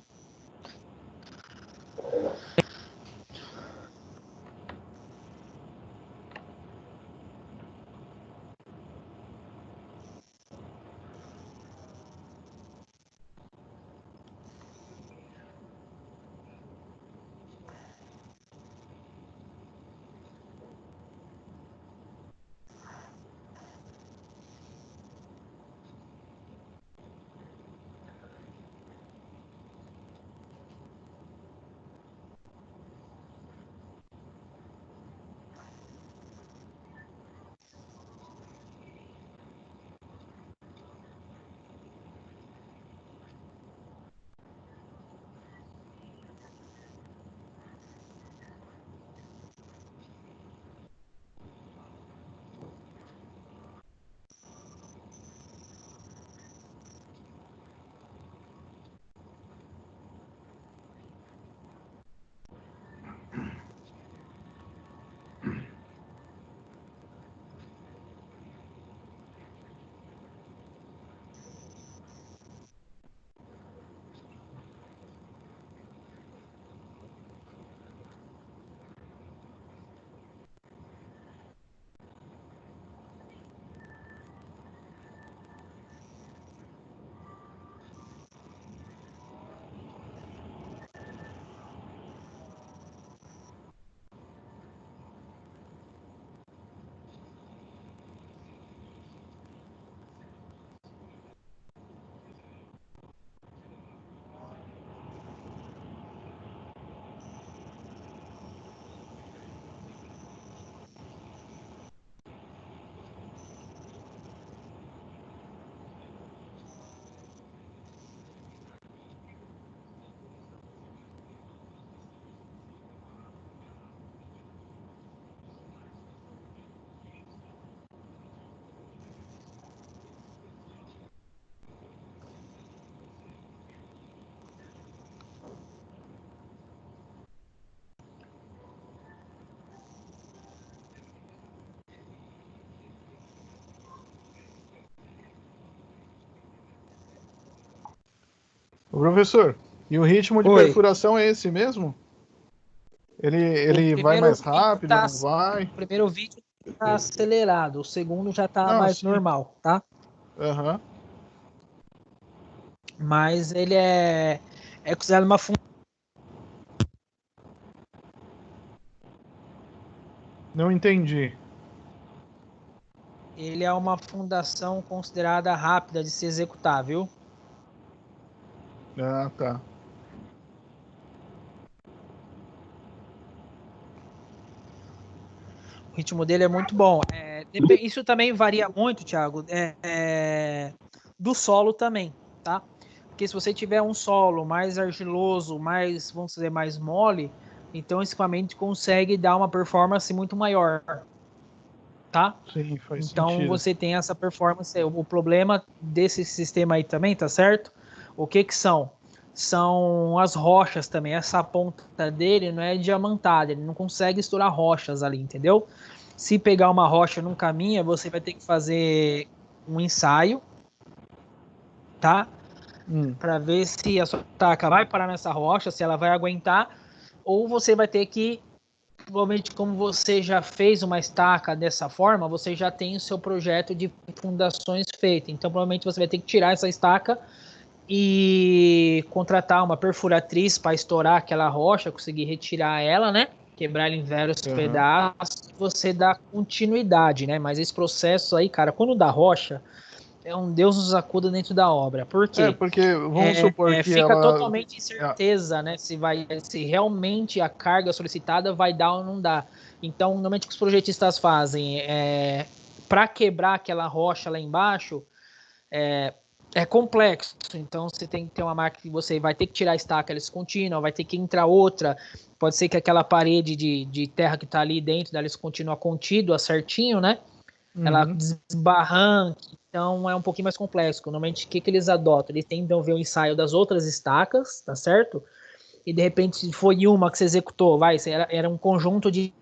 Professor, e o ritmo de perfuração é esse mesmo? Ele vai mais rápido, não vai? O primeiro vídeo tá acelerado, o segundo já tá mais normal, tá? Aham. Mas ele é considerado uma função. Não entendi. Ele é uma fundação considerada rápida de se executar, viu? Ah, tá. O ritmo dele é muito bom. Isso também varia muito, Thiago, do solo também, tá? Porque se você tiver um solo mais argiloso, mais, vamos dizer, mais mole, então esse equipamento consegue dar uma performance muito maior, tá? Sim, faz Então sentido. você tem essa performance. O problema desse sistema aí também, tá certo? O que são? São as rochas também. Essa ponta dele não é diamantada, ele não consegue estourar rochas ali, entendeu? Se pegar uma rocha num caminho, você vai ter que fazer um ensaio, tá? Para ver se a sua taca vai parar nessa rocha, se ela vai aguentar, ou você vai ter que, provavelmente, como você já fez uma estaca dessa forma, você já tem o seu projeto de fundações feito. Então, provavelmente, você vai ter que tirar essa estaca e contratar uma perfuratriz para estourar aquela rocha, conseguir retirar ela, né? Quebrar ela em vários pedaços, você dá continuidade, né? Mas esse processo aí, cara, quando dá rocha, é um Deus nos acuda dentro da obra. Por quê? Porque vamos supor que fica ela... totalmente incerteza, né? Se realmente a carga solicitada vai dar ou não dá. Então, normalmente o que os projetistas fazem para quebrar aquela rocha lá embaixo, é complexo. Então, você tem que ter uma máquina que você vai ter que tirar a estaca contínua, vai ter que entrar outra. Pode ser que aquela parede de terra que está ali dentro da contínua contínua certinho, né? Ela desbarranque. Então, é um pouquinho mais complexo. Normalmente, o que eles adotam? Eles tentam ver o ensaio das outras estacas, tá certo? E, de repente, se foi uma que você executou, era um conjunto de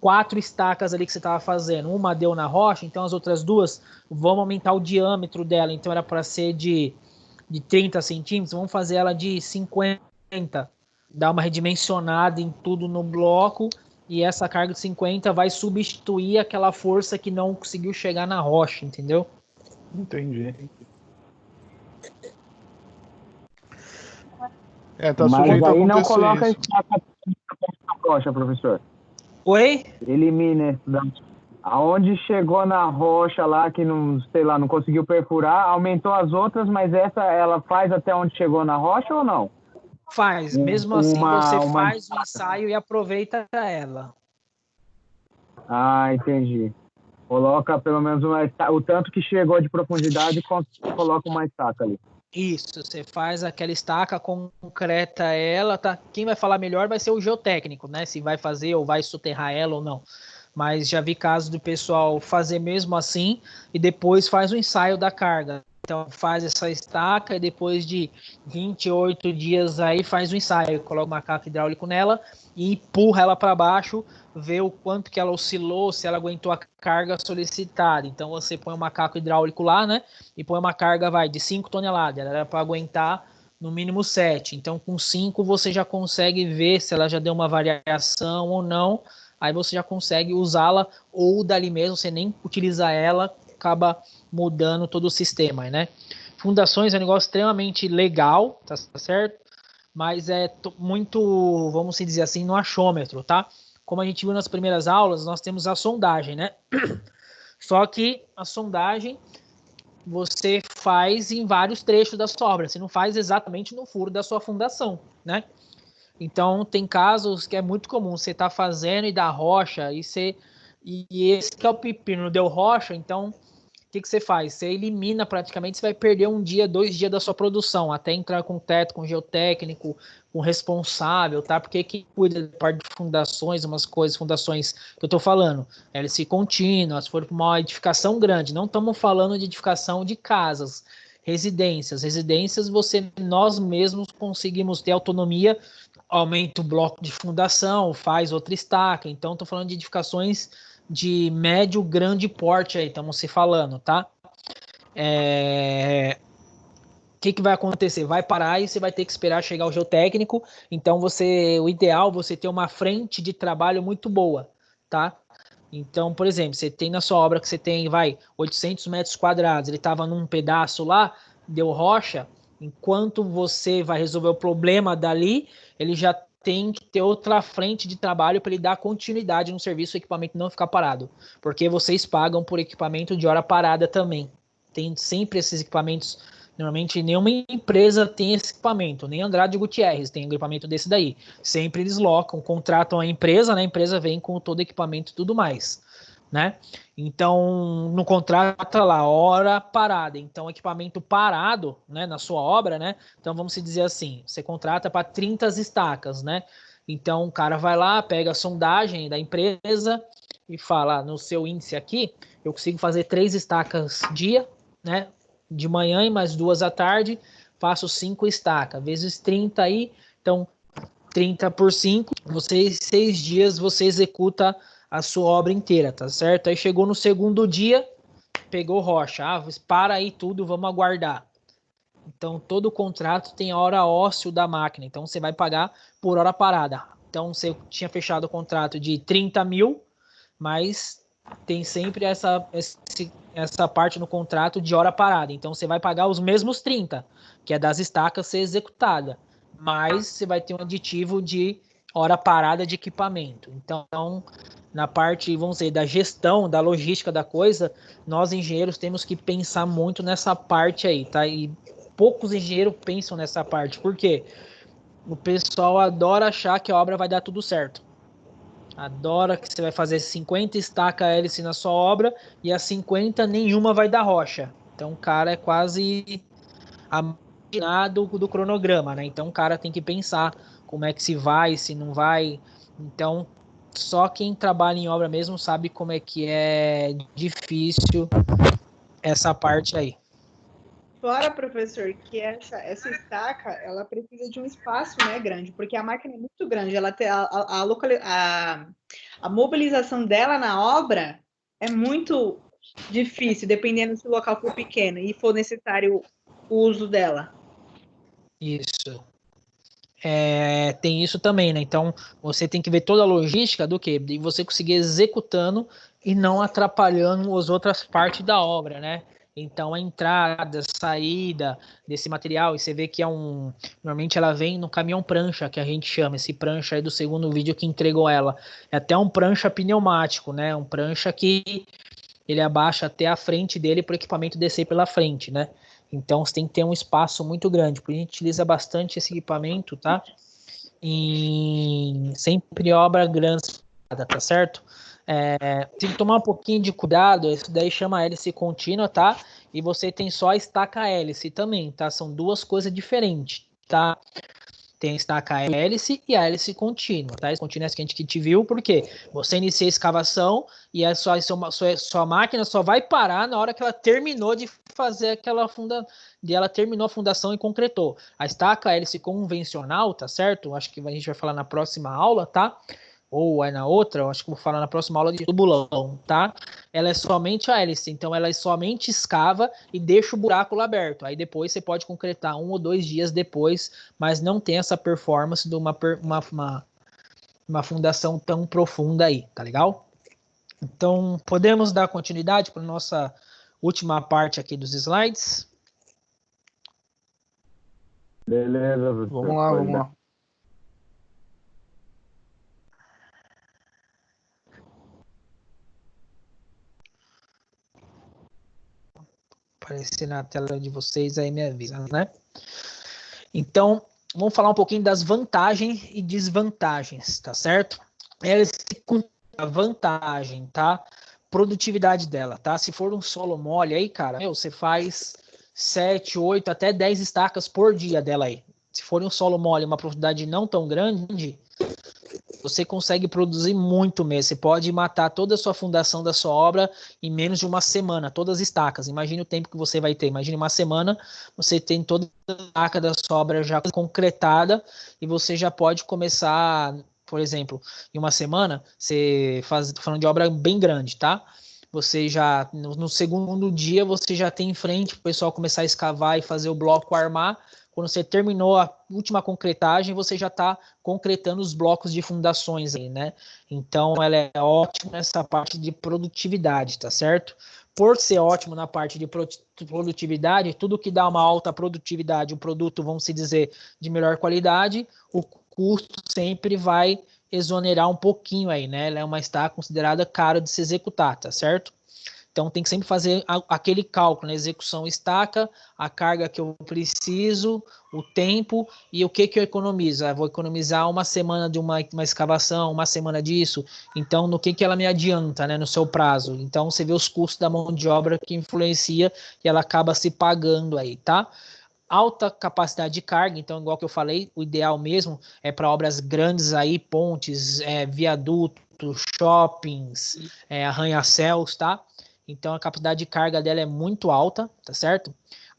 4 estacas ali que você estava fazendo. Uma deu na rocha, então as outras 2 vão aumentar o diâmetro dela. Então era para ser de 30 centímetros, vamos fazer ela de 50. Dar uma redimensionada em tudo no bloco, e essa carga de 50 vai substituir aquela força que não conseguiu chegar na rocha, entendeu? Entendi. Tá sujeito a não coloca isso. Estaca na rocha, professor. Oi? Elimina isso daí. Aonde chegou na rocha lá, que não, sei lá, não conseguiu perfurar, aumentou as outras, mas essa ela faz até onde chegou na rocha ou não? Faz, mesmo assim você faz o ensaio e aproveita ela. Ah, entendi. Coloca pelo menos o tanto que chegou de profundidade e coloca uma estaca ali. Isso, você faz aquela estaca, concreta ela, tá? Quem vai falar melhor vai ser o geotécnico, né? Se vai fazer ou vai soterrar ela ou não. Mas já vi casos do pessoal fazer mesmo assim e depois faz o ensaio da carga. Então faz essa estaca e depois de 28 dias aí faz o ensaio, coloca o macaco hidráulico nela e empurra ela para baixo, vê o quanto que ela oscilou, se ela aguentou a carga solicitada. Então você põe o macaco hidráulico lá, né? E põe uma carga de 5 toneladas, ela era para aguentar no mínimo 7. Então com 5 você já consegue ver se ela já deu uma variação ou não. Aí você já consegue usá-la, ou dali mesmo você nem utiliza ela, acaba mudando todo o sistema, né? Fundações é um negócio extremamente legal, tá certo? Mas é muito, vamos dizer assim, no achômetro, tá? Como a gente viu nas primeiras aulas, nós temos a sondagem, né? Só que a sondagem você faz em vários trechos da sua obra, você não faz exatamente no furo da sua fundação, né? Então, tem casos que é muito comum, você tá fazendo e dá rocha, e esse que é o pepino, deu rocha, então, o que você faz? Você elimina praticamente, você vai perder 1 dia, 2 dias da sua produção, até entrar com teto, com geotécnico, com responsável, tá? Porque quem cuida da parte de fundações, umas coisas, fundações que eu tô falando, hélice contínua, se for uma edificação grande, não estamos falando de edificação de casas, residências, nós mesmos conseguimos ter autonomia, aumenta o bloco de fundação, faz outra estaca. Então, estou falando de edificações de médio, grande porte aí, estamos se falando, tá? O que vai acontecer? Vai parar e você vai ter que esperar chegar o geotécnico. Então, o ideal é você ter uma frente de trabalho muito boa, tá? Então, por exemplo, você tem na sua obra que você tem, 800 metros quadrados, ele estava num pedaço lá, deu rocha, enquanto você vai resolver o problema dali, ele já tem que ter outra frente de trabalho para ele dar continuidade no serviço, o equipamento não ficar parado. Porque vocês pagam por equipamento de hora parada também. Tem sempre esses equipamentos. Normalmente nenhuma empresa tem esse equipamento, nem Andrade Gutierrez tem um equipamento desse daí. Sempre eles locam, contratam a empresa, né? A empresa vem com todo o equipamento e tudo mais, né? Então, no contrato tá lá, hora parada. Então, equipamento parado, né, na sua obra, né? Então, vamos dizer assim, você contrata para 30 estacas, né? Então, o cara vai lá, pega a sondagem da empresa e fala, no seu índice aqui, eu consigo fazer 3 estacas dia, né? De manhã e mais 2 à tarde, faço 5 estacas, vezes 30 aí, então 30 por 5, você 6 dias você executa a sua obra inteira, tá certo? Aí chegou no segundo dia, pegou rocha, para aí tudo, vamos aguardar. Então todo contrato tem a hora ósseo da máquina, então você vai pagar por hora parada. Então você tinha fechado o contrato de 30 mil, mas tem sempre essa parte no contrato de hora parada. Então você vai pagar os mesmos 30, que é das estacas ser executada, mas você vai ter um aditivo de hora parada de equipamento. Então, na parte, vamos dizer, da gestão, da logística da coisa, nós engenheiros temos que pensar muito nessa parte aí, tá? E poucos engenheiros pensam nessa parte. Por quê? O pessoal adora achar que a obra vai dar tudo certo. Adora que você vai fazer 50 estaca hélice na sua obra e as 50 nenhuma vai dar rocha. Então o cara é quase imaginado do cronograma, né? Então o cara tem que pensar como é que se vai, se não vai. Então só quem trabalha em obra mesmo sabe como é que é difícil essa parte aí. Fora, professor, que essa estaca, ela precisa de um espaço, né, grande, porque a máquina é muito grande, ela tem a mobilização dela na obra é muito difícil, dependendo se o local for pequeno e for necessário o uso dela. Isso. Tem isso também, né? Então, você tem que ver toda a logística do quê? De você conseguir executando e não atrapalhando as outras partes da obra, né? Então, a entrada, saída desse material, e você vê que normalmente ela vem no caminhão prancha, que a gente chama, esse prancha aí do segundo vídeo que entregou ela. É até um prancha pneumático, né? Um prancha que ele abaixa até a frente dele para o equipamento descer pela frente, né? Então, você tem que ter um espaço muito grande, porque a gente utiliza bastante esse equipamento, tá? Sempre obra grande, tá certo? Tem que tomar um pouquinho de cuidado, isso daí chama hélice contínua, tá? E você tem só a estaca hélice também, tá? São duas coisas diferentes, tá? Tem a estaca hélice e a hélice contínua, tá? Esse contínuo é essa que a gente viu, porque você inicia a escavação e a sua máquina só vai parar na hora que ela terminou de fazer aquela ela terminou a fundação e concretou. A estaca hélice convencional, tá certo? Acho que a gente vai falar na próxima aula, tá? Ou é na outra, eu acho que vou falar na próxima aula de tubulão, tá? Ela é somente a hélice, então ela somente escava e deixa o buraco lá aberto. Aí depois você pode concretar 1 ou 2 dias depois, mas não tem essa performance de uma fundação tão profunda aí, tá legal? Então, podemos dar continuidade para a nossa última parte aqui dos slides? Beleza, vamos lá. Aparecer na tela de vocês aí me avisa, né? Então, vamos falar um pouquinho das vantagens e desvantagens, tá certo? A vantagem, tá? Produtividade dela, tá? Se for um solo mole aí, cara, você faz 7, 8, até 10 estacas por dia dela aí. Se for um solo mole, uma profundidade não tão grande, você consegue produzir muito mesmo. Você pode matar toda a sua fundação da sua obra em menos de uma semana, todas as estacas. Imagine o tempo que você vai ter. Imagine uma semana, você tem toda a estaca da sua obra já concretada e você já pode começar, por exemplo, em uma semana, falando de obra bem grande, tá? Você já, no segundo dia, você já tem em frente para o pessoal começar a escavar e fazer o bloco armar. Quando você terminou a última concretagem, você já está concretando os blocos de fundações aí, né? Então, ela é ótima nessa parte de produtividade, tá certo? Por ser ótimo na parte de produtividade, tudo que dá uma alta produtividade, um produto, vamos dizer, de melhor qualidade, o custo sempre vai exonerar um pouquinho aí, né? Ela é uma estaca considerada cara de se executar, tá certo? Então tem que sempre fazer aquele cálculo, né? Execução estaca, a carga que eu preciso, o tempo e o que eu economizo. Eu vou economizar uma semana de uma escavação, uma semana disso. Então, no que ela me adianta, né? No seu prazo. Então, você vê os custos da mão de obra que influencia e ela acaba se pagando aí, tá? Alta capacidade de carga, então, igual que eu falei, o ideal mesmo é para obras grandes aí, pontes, viadutos, shoppings, arranha-céus, tá? Então, a capacidade de carga dela é muito alta, tá certo?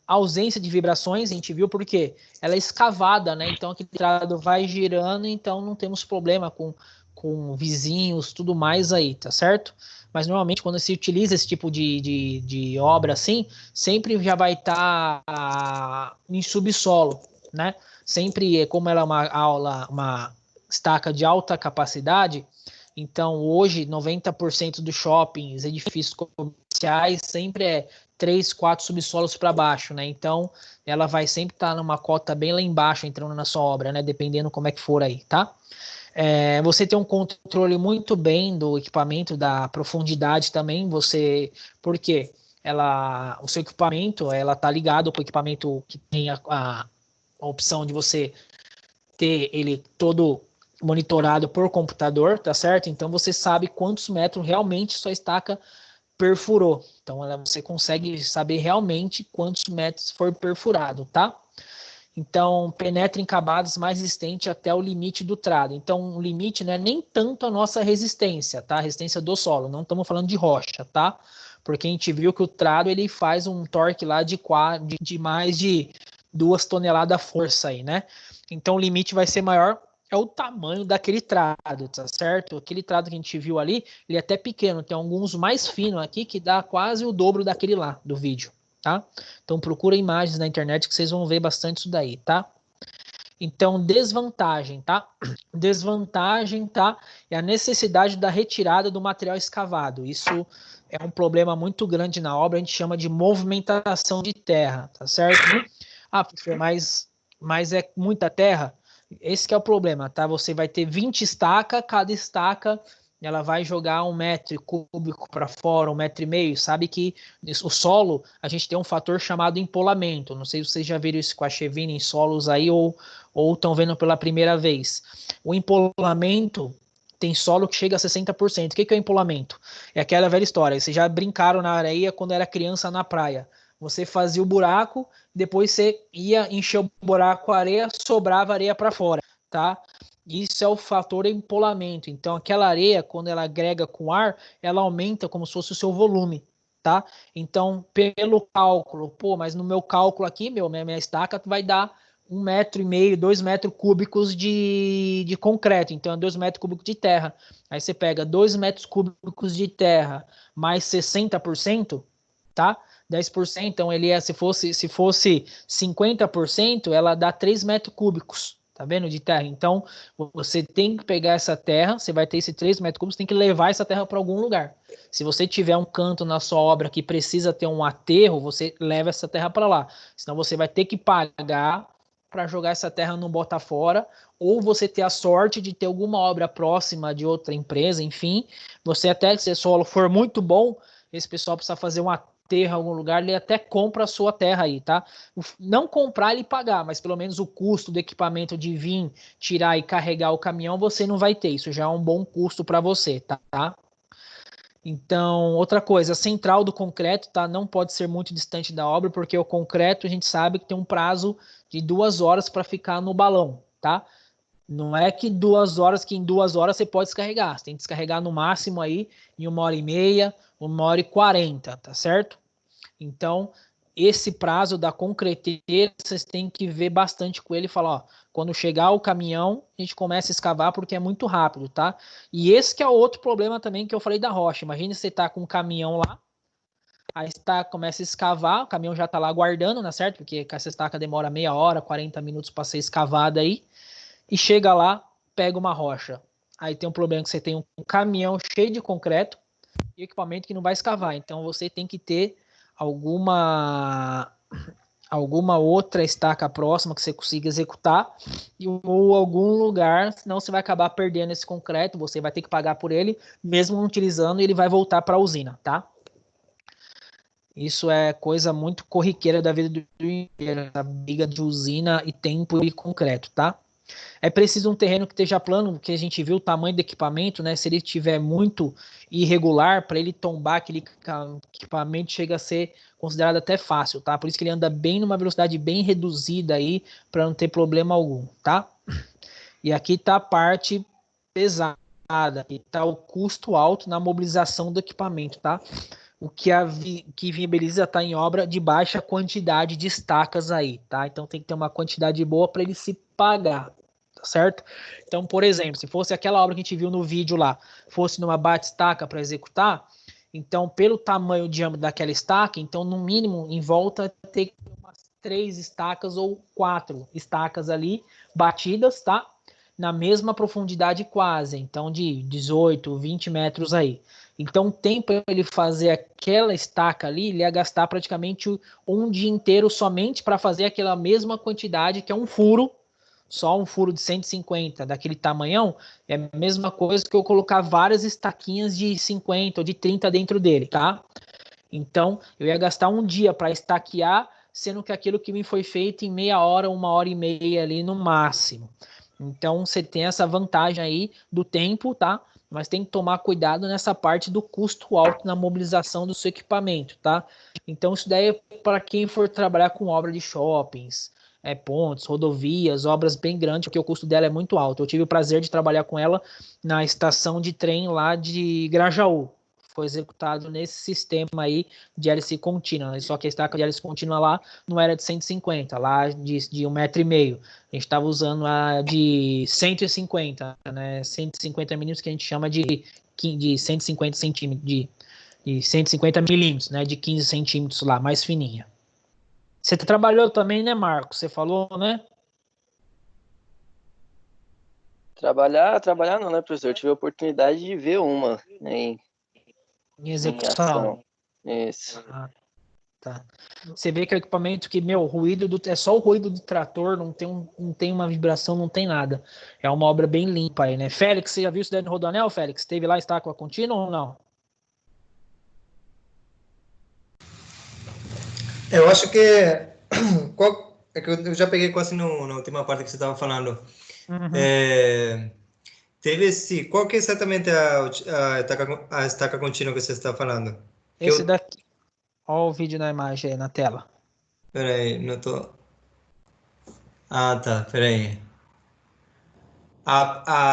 A ausência de vibrações, a gente viu porque ela é escavada, né? Então, aquele trado vai girando, então não temos problema com vizinhos, tudo mais aí, tá certo? Mas, normalmente, quando se utiliza esse tipo de obra assim, sempre já vai estar em subsolo, né? Sempre, como ela é uma estaca de alta capacidade, então, hoje, 90% dos shoppings, edifícios comerciais, sempre 3, 4 subsolos para baixo, né? Então, ela vai sempre estar numa cota bem lá embaixo, entrando na sua obra, né? Dependendo como é que for aí, tá? Você tem um controle muito bem do equipamento, da profundidade também, por quê? O seu equipamento, ela tá ligado com o equipamento que tem a opção de você ter ele todo monitorado por computador, tá certo? Então você sabe quantos metros realmente sua estaca perfurou. Então você consegue saber realmente quantos metros for perfurado, tá? Então penetra em camadas mais resistentes até o limite do trado. Então o limite não é nem tanto a nossa resistência, tá? A resistência do solo, não estamos falando de rocha, tá? Porque a gente viu que o trado ele faz um torque lá de mais de 2 toneladas força aí, né? Então o limite vai ser maior, é o tamanho daquele trado, tá certo? Aquele trado que a gente viu ali, ele é até pequeno, tem alguns mais finos aqui que dá quase o dobro daquele lá do vídeo, tá? Então procura imagens na internet que vocês vão ver bastante isso daí, tá? Então, desvantagem, tá? Desvantagem, tá? É a necessidade da retirada do material escavado. Isso é um problema muito grande na obra, a gente chama de movimentação de terra, tá certo? Professor, mas é muita terra? Esse que é o problema, tá? Você vai ter 20 estacas, cada estaca ela vai jogar 1 metro cúbico para fora, 1,5 metro. Sabe que o solo, a gente tem um fator chamado empolamento. Não sei se vocês já viram isso com a Chevine em solos aí ou estão vendo pela primeira vez. O empolamento tem solo que chega a 60%. O que é o empolamento? É aquela velha história. Vocês já brincaram na areia quando era criança na praia. Você fazia o buraco, depois você ia encher o buraco com areia, sobrava areia para fora, tá? Isso é o fator empolamento. Então, aquela areia, quando ela agrega com ar, ela aumenta como se fosse o seu volume, tá? Então, pelo cálculo, mas no meu cálculo aqui, minha estaca vai dar 1,5 metro, 2 metros cúbicos de concreto. Então, é 2 metros cúbicos de terra. Aí você pega 2 metros cúbicos de terra mais 60%, tá? 10%, então se fosse 50%, ela dá 3 metros cúbicos, tá vendo, de terra. Então, você tem que pegar essa terra, você vai ter esse 3 metros cúbicos, tem que levar essa terra para algum lugar. Se você tiver um canto na sua obra que precisa ter um aterro, você leva essa terra para lá. Senão você vai ter que pagar para jogar essa terra no bota fora, ou você ter a sorte de ter alguma obra próxima de outra empresa, enfim, você até, se o solo for muito bom, esse pessoal precisa fazer um aterro em algum lugar, ele até compra a sua terra aí, tá? Não comprar e pagar, mas pelo menos o custo do equipamento de vir, tirar e carregar o caminhão, você não vai ter. Isso já é um bom custo para você, tá? Então, outra coisa, a central do concreto, tá? Não pode ser muito distante da obra, porque o concreto a gente sabe que tem um prazo de 2 horas para ficar no balão, tá? Não é que em 2 horas você pode descarregar. Você tem que descarregar no máximo aí em 1h30, 1h40, tá certo? Então, esse prazo da concreteira, vocês têm que ver bastante com ele e falar, ó, quando chegar o caminhão, a gente começa a escavar porque é muito rápido, tá? E esse que é outro problema também que eu falei da rocha. Imagina você tá com um caminhão lá, aí começa a escavar, o caminhão já tá lá aguardando, né, certo? Porque essa estaca demora meia hora, 40 minutos para ser escavada aí. E chega lá, pega uma rocha. Aí tem um problema que você tem um caminhão cheio de concreto e equipamento que não vai escavar. Então você tem que ter alguma alguma outra estaca próxima que você consiga executar, ou algum lugar, senão você vai acabar perdendo esse concreto, você vai ter que pagar por ele, mesmo não utilizando, ele vai voltar para a usina, tá? Isso é coisa muito corriqueira da vida do engenheiro, a briga de usina e tempo e concreto, tá? É preciso um terreno que esteja plano, que a gente viu o tamanho do equipamento, né? Se ele estiver muito irregular, para ele tombar aquele equipamento chega a ser considerado até fácil, tá? Por isso que ele anda bem numa velocidade bem reduzida aí, para não ter problema algum, tá? E aqui tá a parte pesada, aqui tá o custo alto na mobilização do equipamento, tá? O que viabiliza estar em obra de baixa quantidade de estacas aí, tá? Então tem que ter uma quantidade boa para ele se pagar, tá certo? Então, por exemplo, se fosse aquela obra que a gente viu no vídeo lá, fosse numa bate-estaca para executar, então pelo tamanho, o diâmetro daquela estaca, então no mínimo em volta tem umas 3 estacas ou 4 estacas ali batidas, tá? Na mesma profundidade quase, então de 18, 20 metros aí. Então, o tempo para ele fazer aquela estaca ali, ele ia gastar praticamente um dia inteiro somente para fazer aquela mesma quantidade, que é um furo, só um furo de 150, daquele tamanhão, é a mesma coisa que eu colocar várias estaquinhas de 50 ou de 30 dentro dele, tá? Então, eu ia gastar um dia para estaquear, sendo que aquilo que me foi feito em meia hora, 1h30 ali no máximo. Então, você tem essa vantagem aí do tempo, tá? Mas tem que tomar cuidado nessa parte do custo alto na mobilização do seu equipamento, tá? Então, isso daí é para quem for trabalhar com obra de shoppings, pontes, rodovias, obras bem grandes, porque o custo dela é muito alto. Eu tive o prazer de trabalhar com ela na estação de trem lá de Grajaú. Foi executado nesse sistema aí de hélice contínua, só que a estaca de hélice contínua lá não era de 150, lá de 1,5 m. A gente estava usando a de 150, né? 150 milímetros, que a gente chama de 150 centímetros, de 150 milímetros, né? De 15 centímetros lá, mais fininha. Você trabalhou também, né, Marcos? Você falou, né? Trabalhar não, né, professor? Eu tive a oportunidade de ver uma, né, em execução. Isso. Ah, tá. Você vê que é um equipamento que, meu, é só o ruído do trator, não tem uma vibração, não tem nada. É uma obra bem limpa aí, né? Félix, você já viu isso daí no Rodoanel, Félix? Teve lá estaca contínua ou não? Eu acho que é que eu já peguei quase na última parte que você estava falando. Uhum. Teve esse. Qual que é exatamente a estaca contínua que você está falando? Esse daqui. Olha o vídeo na imagem aí na tela. Peraí, não tô. Ah, tá, peraí.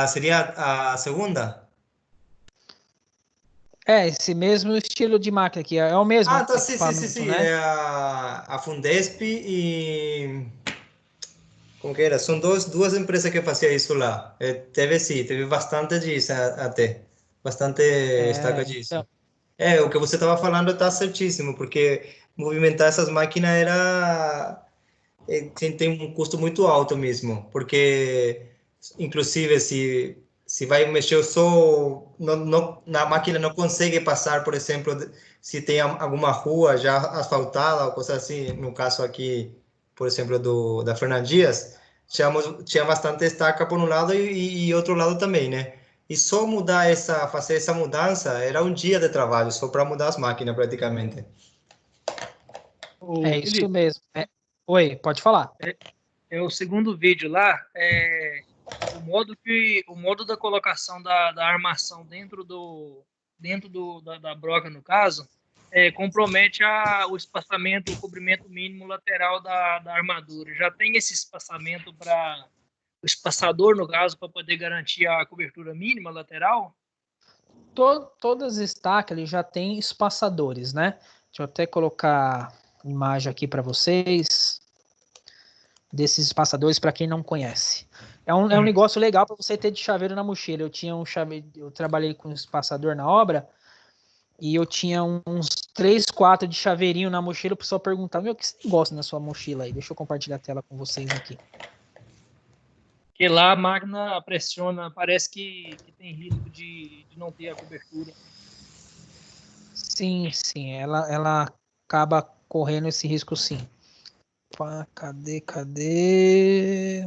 Seria a segunda? Esse mesmo estilo de máquina aqui, é o mesmo Ah, tá, sim, né? é a Fundesp e... Como que era? São duas empresas que faziam isso lá. Teve bastante disso até. Bastante estaca disso. Então... O que você estava falando está certíssimo, porque movimentar essas máquinas tem um custo muito alto mesmo, porque inclusive se vai mexer o sol, na máquina não consegue passar, por exemplo, se tem alguma rua já asfaltada ou coisa assim, no caso aqui, por exemplo, da Fernando Dias, tinha bastante estaca por um lado e outro lado também, né? E só fazer essa mudança era um dia de trabalho, só para mudar as máquinas praticamente. É isso mesmo. Oi, pode falar. O segundo vídeo lá, o modo da colocação da armação dentro da broca, no caso, compromete o espaçamento, o cobrimento mínimo lateral da armadura. Já tem esse espaçamento para o espaçador, no caso, para poder garantir a cobertura mínima lateral? Todas as estacas ele já tem espaçadores, né? Deixa eu até colocar imagem aqui para vocês desses espaçadores para quem não conhece. É um negócio legal para você ter de chaveiro na mochila. Eu trabalhei com espaçador na obra e eu tinha uns 3, 4 de chaveirinho na mochila. O pessoal perguntava: meu, o que você gosta na sua mochila aí? Deixa eu compartilhar a tela com vocês aqui. Porque lá a máquina pressiona, parece que tem risco de não ter a cobertura. Sim, ela acaba correndo esse risco, sim. Opa, cadê?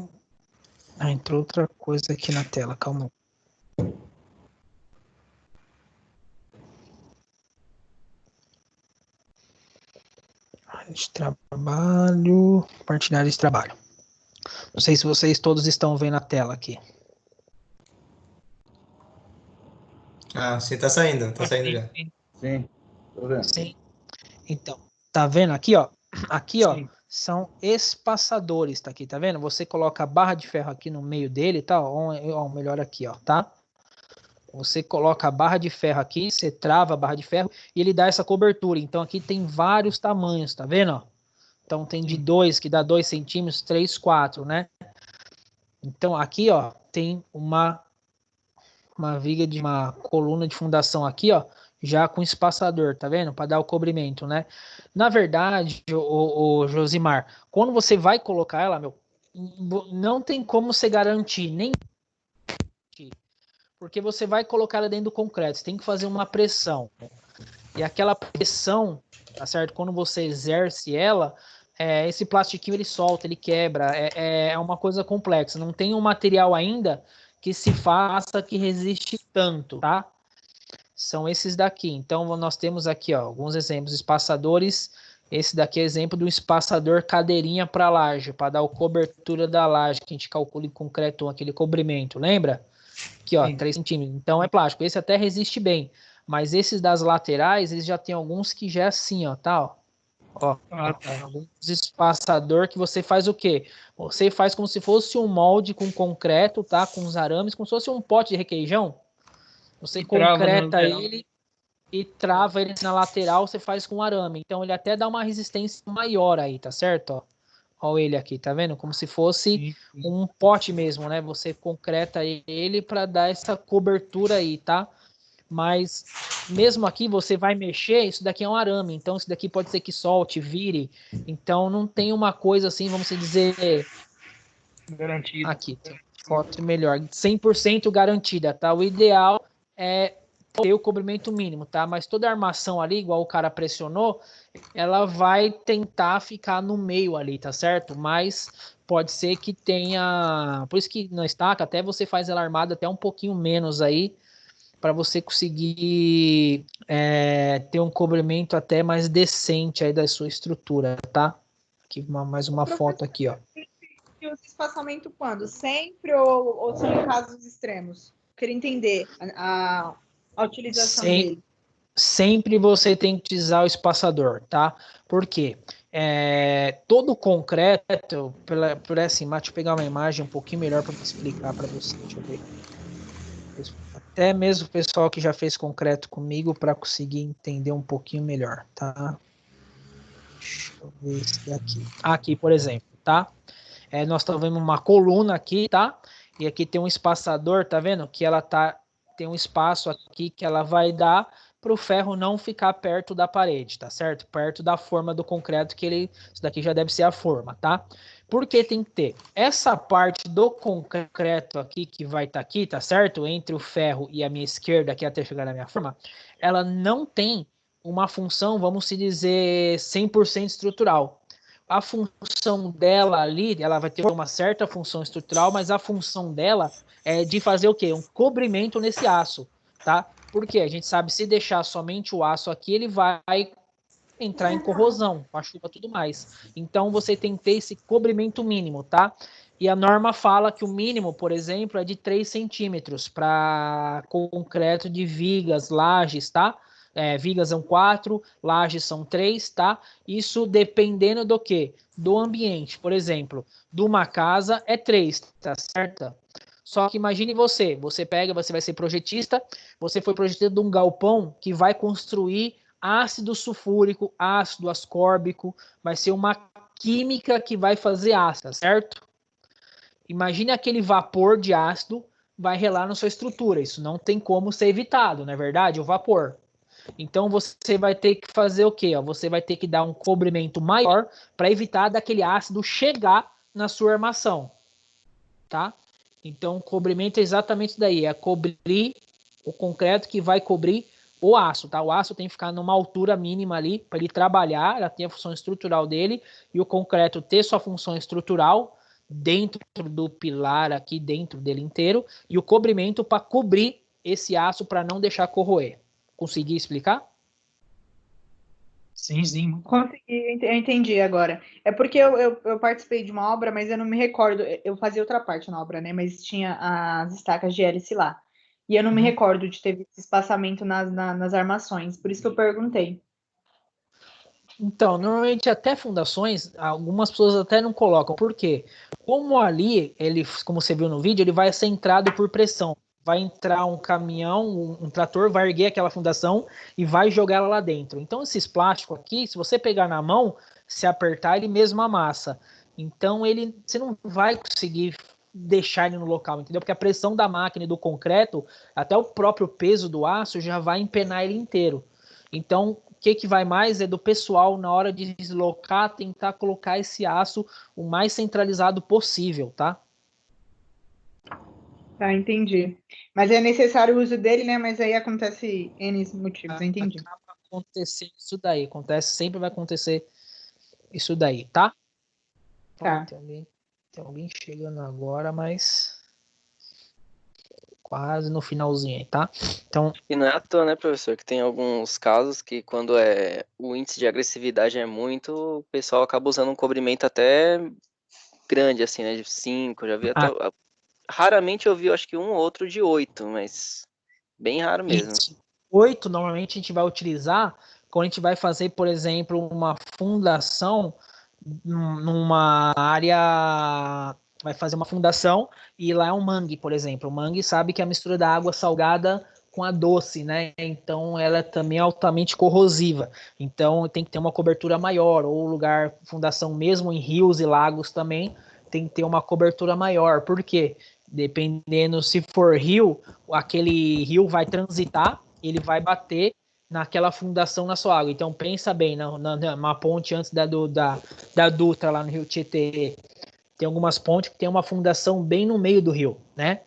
Ah, entrou outra coisa aqui na tela, calma. De trabalho, compartilhar esse trabalho. Não sei se vocês todos estão vendo a tela aqui. Ah, sim, tá saindo já. Sim, tô vendo. Sim. Então, tá vendo aqui, ó? Aqui, ó, são espaçadores, tá aqui, tá vendo? Você coloca a barra de ferro aqui no meio dele, tá? Ó, melhor aqui, ó, tá? Você coloca a barra de ferro aqui, você trava a barra de ferro e ele dá essa cobertura. Então aqui tem vários tamanhos, tá vendo? Então tem de 2, que dá 2 centímetros, 3, 4, né? Então aqui, ó, tem uma viga de uma coluna de fundação aqui, ó, já com espaçador, tá vendo? Para dar o cobrimento, né? Na verdade, o Josimar, quando você vai colocar ela, meu, não tem como você garantir nem porque você vai colocar ela dentro do concreto, você tem que fazer uma pressão. E aquela pressão, tá certo? Quando você exerce ela, esse plastiquinho ele solta, ele quebra, é uma coisa complexa. Não tem um material ainda que se faça que resiste tanto, tá? São esses daqui. Então nós temos aqui, ó, alguns exemplos, espaçadores. Esse daqui é exemplo do espaçador cadeirinha para laje, para dar a cobertura da laje que a gente calcula em concreto, aquele cobrimento, lembra? Aqui, ó, 3 centímetros. Então é plástico. Esse até resiste bem. Mas esses das laterais, eles já tem alguns que já é assim, ó, tá? Ó, alguns espaçador que você faz o quê? Você faz como se fosse um molde com concreto, tá? Com os arames, como se fosse um pote de requeijão. Você concreta ele e trava ele na lateral, você faz com arame. Então ele até dá uma resistência maior aí, tá certo? Ó. Olha ele aqui, tá vendo? Como se fosse um pote mesmo, né? Você concreta ele para dar essa cobertura aí, tá? Mas mesmo aqui você vai mexer, isso daqui é um arame, então isso daqui pode ser que solte, vire. Então não tem uma coisa assim, vamos dizer... Garantido. Aqui, tem foto melhor. 100% garantida, tá? O ideal é ter o cobrimento mínimo, tá? Mas toda a armação ali, igual o cara pressionou, ela vai tentar ficar no meio ali, tá certo? Mas pode ser que tenha... Por isso que na estaca, até você faz ela armada até um pouquinho menos aí, para você conseguir ter um cobrimento até mais decente aí da sua estrutura, tá? Aqui mais uma foto aqui, ó. E o espaçamento quando? Sempre ou são em casos extremos? Queria entender a utilização dele. Sempre você tem que utilizar o espaçador, tá? Por quê? Todo concreto, por essa imagem, deixa eu pegar uma imagem um pouquinho melhor para explicar para você. Deixa eu ver. Até mesmo o pessoal que já fez concreto comigo para conseguir entender um pouquinho melhor, tá? Deixa eu ver esse daqui. Aqui, por exemplo, tá? Nós estamos vendo uma coluna aqui, tá? E aqui tem um espaçador, tá vendo? Que ela tem um espaço aqui que ela vai dar para o ferro não ficar perto da parede, tá certo? Perto da forma do concreto que isso daqui já deve ser a forma, tá? Porque tem que ter essa parte do concreto aqui que vai estar aqui, tá certo? Entre o ferro e a minha esquerda aqui até chegar na minha forma, ela não tem uma função, vamos se dizer, 100% estrutural. A função dela ali, ela vai ter uma certa função estrutural, mas a função dela é de fazer o quê? Um cobrimento nesse aço, tá? Porque a gente sabe, se deixar somente o aço aqui, ele vai entrar em corrosão, com a chuva e tudo mais. Então, você tem que ter esse cobrimento mínimo, tá? E a norma fala que o mínimo, por exemplo, é de 3 centímetros para concreto de vigas, lajes, tá? Vigas são 4, lajes são 3, tá? Isso dependendo do quê? Do ambiente. Por exemplo, de uma casa é 3, tá certo? Só que imagine você vai ser projetista, você foi projetista de um galpão que vai construir ácido sulfúrico, ácido ascórbico, vai ser uma química que vai fazer ácido, certo? Imagine aquele vapor de ácido vai relar na sua estrutura, isso não tem como ser evitado, não é verdade? O vapor. Então você vai ter que fazer o quê? Você vai ter que dar um cobrimento maior para evitar daquele ácido chegar na sua armação, tá? Então o cobrimento é exatamente isso daí, é cobrir o concreto que vai cobrir o aço, tá? O aço tem que ficar numa altura mínima ali para ele trabalhar, ela tem a função estrutural dele, e o concreto ter sua função estrutural dentro do pilar aqui dentro dele inteiro, e o cobrimento para cobrir esse aço para não deixar corroer. Consegui explicar? Sim. Consegui, eu entendi agora. É porque eu participei de uma obra, mas eu não me recordo. Eu fazia outra parte na obra, né? Mas tinha as estacas de hélice lá. E eu não me recordo de ter visto espaçamento nas armações. Por isso que eu perguntei. Então, normalmente até fundações, algumas pessoas até não colocam. Por quê? Como ali, ele, como você viu no vídeo, ele vai ser entrado por pressão. Vai entrar um caminhão, um trator, vai erguer aquela fundação e vai jogar ela lá dentro. Então, esses plásticos aqui, se você pegar na mão, se apertar, ele mesmo amassa. Então, você não vai conseguir deixar ele no local, entendeu? Porque a pressão da máquina e do concreto, até o próprio peso do aço, já vai empenar ele inteiro. Então, o que vai mais é do pessoal, na hora de deslocar, tentar colocar esse aço o mais centralizado possível, tá? Tá, entendi. Mas é necessário o uso dele, né? Mas aí acontece N motivos, entendi. Acaba acontecendo isso daí, sempre vai acontecer isso daí, tá? Tá. Tem alguém chegando agora, mas quase no finalzinho aí, tá? Então... E não é à toa, né, professor, que tem alguns casos que quando o índice de agressividade é muito, o pessoal acaba usando um cobrimento até grande, assim, né, de 5, já vi até... Raramente eu vi, acho que um ou outro de 8, mas bem raro mesmo. 8, normalmente a gente vai utilizar quando a gente vai fazer, por exemplo, uma fundação numa área... Vai fazer uma fundação e lá é um mangue, por exemplo. O mangue sabe que é a mistura da água salgada com a doce, né? Então ela é também altamente corrosiva. Então tem que ter uma cobertura maior, ou lugar, fundação mesmo em rios e lagos também, tem que ter uma cobertura maior. Por quê? Dependendo se for rio, aquele rio vai transitar, ele vai bater naquela fundação na sua água. Então pensa bem, na ponte antes da Dutra lá no Rio Tietê, tem algumas pontes que tem uma fundação bem no meio do rio, né?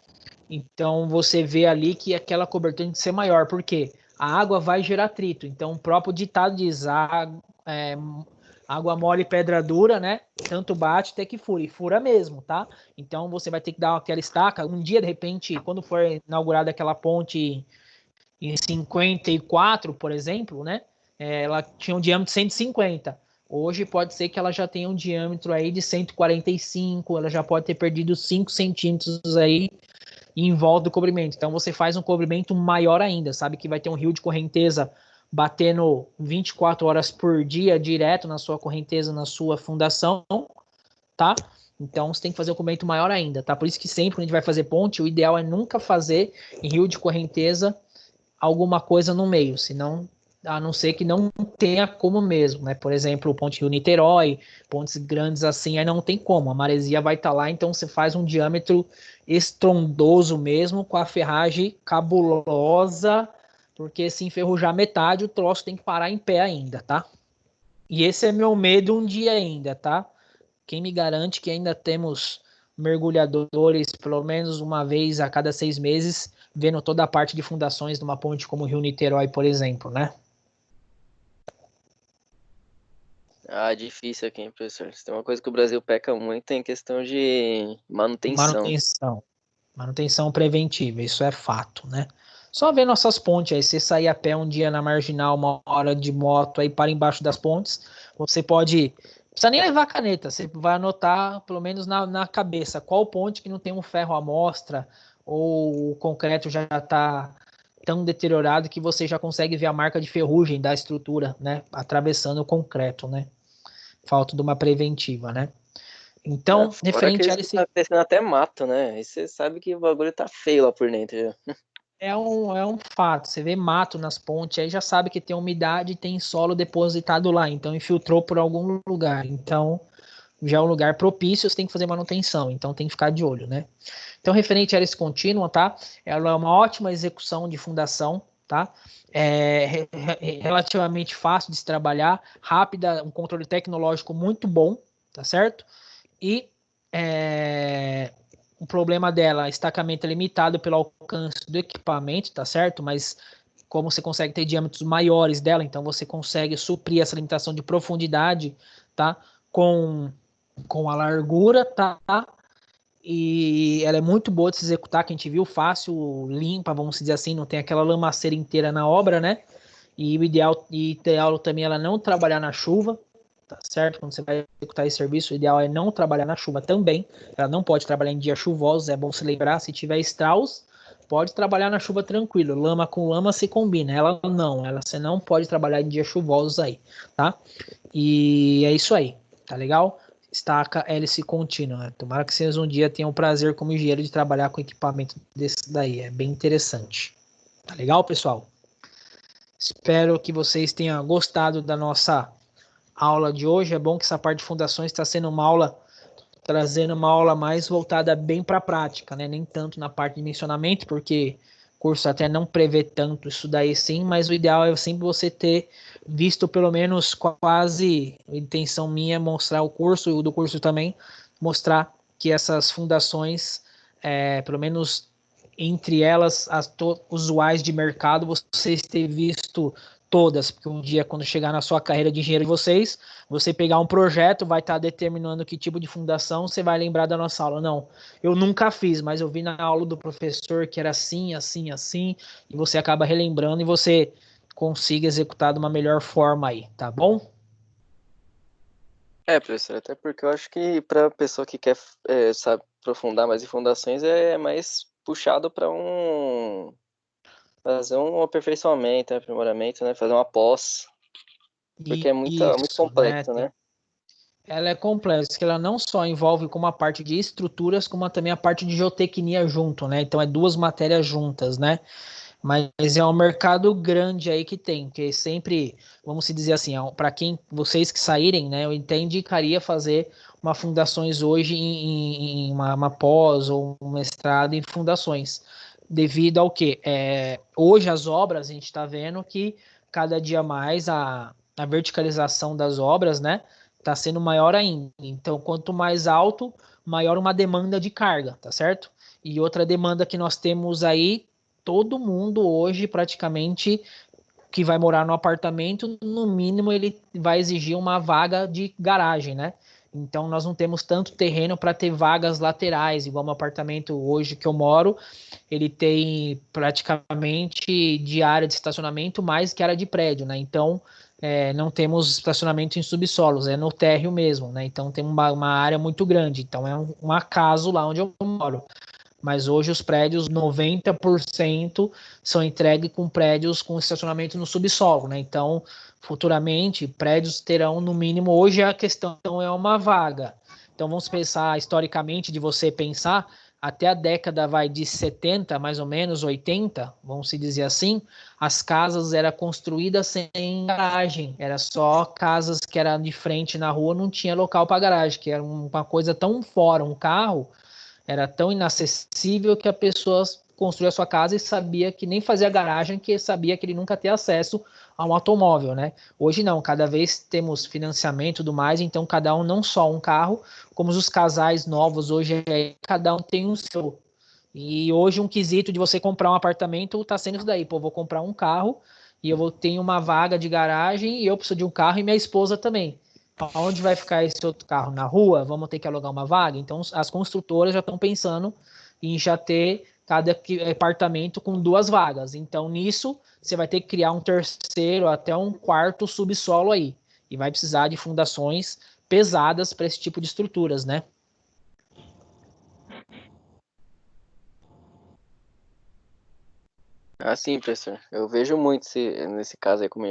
Então você vê ali que aquela cobertura tem que ser maior, porque a água vai gerar atrito. Então o próprio ditado diz, água mole, pedra dura, né? Tanto bate até que fura, e fura mesmo, tá? Então você vai ter que dar aquela estaca. Um dia, de repente, quando for inaugurada aquela ponte em 54, por exemplo, né? Ela tinha um diâmetro de 150. Hoje pode ser que ela já tenha um diâmetro aí de 145, ela já pode ter perdido 5 centímetros aí em volta do cobrimento. Então você faz um cobrimento maior ainda, sabe que vai ter um rio de correnteza batendo 24 horas por dia direto na sua correnteza, na sua fundação, tá? Então você tem que fazer um cobrimento maior ainda, tá? Por isso que sempre quando a gente vai fazer ponte, o ideal é nunca fazer em rio de correnteza alguma coisa no meio, senão, a não ser que não tenha como mesmo, né? Por exemplo, o Ponte Rio-Niterói, pontes grandes assim, aí não tem como, a maresia vai estar lá, então você faz um diâmetro estrondoso mesmo, com a ferragem cabulosa, porque se enferrujar metade, o troço tem que parar em pé ainda, tá? E esse é meu medo um dia ainda, tá? Quem me garante que ainda temos mergulhadores, pelo menos uma vez a cada 6 meses, vendo toda a parte de fundações de uma ponte como o Rio Niterói, por exemplo, né? Difícil aqui, hein, professor? Se tem uma coisa que o Brasil peca muito, em questão de manutenção. Manutenção preventiva, isso é fato, né? Só ver nossas pontes aí, você sair a pé um dia na marginal, uma hora de moto aí para embaixo das pontes, você pode... Não precisa nem levar caneta, você vai anotar, pelo menos na cabeça, qual ponte que não tem um ferro à mostra, ou o concreto já está tão deteriorado que você já consegue ver a marca de ferrugem da estrutura, né? Atravessando o concreto, né? Falta de uma preventiva, né? Então, referente a esse... Tá descendo até mato, né? Aí você sabe que o bagulho tá feio lá por dentro. Já. É um fato. Você vê mato nas pontes, aí já sabe que tem umidade e tem solo depositado lá. Então, infiltrou por algum lugar. Então, já é um lugar propício, você tem que fazer manutenção. Então, tem que ficar de olho, né? Então, referente a hélice contínua, tá? Ela é uma ótima execução de fundação, tá? É relativamente fácil de se trabalhar, rápida, um controle tecnológico muito bom, tá certo? E o problema dela, estacamento é limitado pelo alcance do equipamento, tá certo? Mas como você consegue ter diâmetros maiores dela, então você consegue suprir essa limitação de profundidade, tá? Com a largura, tá? E ela é muito boa de se executar, que a gente viu, fácil, limpa, vamos dizer assim, não tem aquela lamaceira inteira na obra, né? E o ideal também é ela não trabalhar na chuva, tá certo? Quando você vai executar esse serviço, o ideal é não trabalhar na chuva também. Ela não pode trabalhar em dias chuvosos, é bom se lembrar, se tiver straus, pode trabalhar na chuva tranquilo, lama com lama se combina, você não pode trabalhar em dias chuvosos aí, tá? E é isso aí, tá legal? Estaca hélice contínua, né? Tomara que vocês um dia tenham o prazer como engenheiro de trabalhar com equipamento desse daí, é bem interessante. Tá legal, pessoal? Espero que vocês tenham gostado da nossa aula de hoje. É bom que essa parte de fundações está sendo trazendo uma aula mais voltada bem para a prática, né? Nem tanto na parte de dimensionamento, porque o curso até não prevê tanto isso daí sim, mas o ideal é sempre você ter visto pelo menos quase, a intenção minha é mostrar o curso, e o do curso também, mostrar que essas fundações, pelo menos entre elas, as usuais de mercado, vocês terem visto todas, porque um dia, quando chegar na sua carreira de engenheiro de vocês, você pegar um projeto, vai estar determinando que tipo de fundação, você vai lembrar da nossa aula. Não, eu nunca fiz, mas eu vi na aula do professor que era assim, assim, assim, e você acaba relembrando e você consiga executar de uma melhor forma aí, tá bom? Professor, até porque eu acho que para a pessoa que quer sabe, aprofundar mais em fundações é mais puxado para fazer um aperfeiçoamento, aprimoramento, né? Fazer uma pós, porque é muito complexo, né? Ela é complexa, que ela não só envolve como a parte de estruturas, como também a parte de geotecnia junto, né? Então é duas matérias juntas, né? Mas é um mercado grande aí que tem, que sempre, vamos se dizer assim, para quem vocês que saírem, né, eu indicaria fazer uma fundações hoje em uma pós ou um mestrado em fundações, devido ao que hoje as obras a gente está vendo que cada dia mais a verticalização das obras, né, está sendo maior ainda. Então, quanto mais alto, maior uma demanda de carga, tá certo? E outra demanda que nós temos aí, todo mundo hoje praticamente que vai morar no apartamento, no mínimo ele vai exigir uma vaga de garagem, né? Então nós não temos tanto terreno para ter vagas laterais, igual um apartamento hoje que eu moro, ele tem praticamente de área de estacionamento mais que área de prédio, né? Então não temos estacionamento em subsolos, é no térreo mesmo, né? Então tem uma área muito grande, então é um acaso lá onde eu moro. Mas hoje os prédios, 90% são entregues com prédios com estacionamento no subsolo, né? Então, futuramente, prédios terão, no mínimo, hoje a questão é uma vaga. Então, vamos pensar historicamente, de você pensar, até a década de 70, mais ou menos, 80, vamos se dizer assim, as casas eram construídas sem garagem, era só casas que eram de frente na rua, não tinha local para garagem, que era uma coisa tão fora, um carro era tão inacessível que a pessoa construía a sua casa e sabia que nem fazia garagem, que sabia que ele nunca ia ter acesso a um automóvel, né? Hoje não, cada vez temos financiamento e tudo mais, então cada um não só um carro, como os casais novos hoje, cada um tem um seu. E hoje um quesito de você comprar um apartamento está sendo isso daí, pô, vou comprar um carro e eu vou ter uma vaga de garagem e eu preciso de um carro e minha esposa também. Onde vai ficar esse outro carro? Na rua? Vamos ter que alugar uma vaga? Então, as construtoras já estão pensando em já ter cada apartamento com 2 vagas. Então, nisso, você vai ter que criar um terceiro, até um quarto subsolo aí. E vai precisar de fundações pesadas para esse tipo de estruturas, né? Sim, professor. Eu vejo muito nesse caso aí, como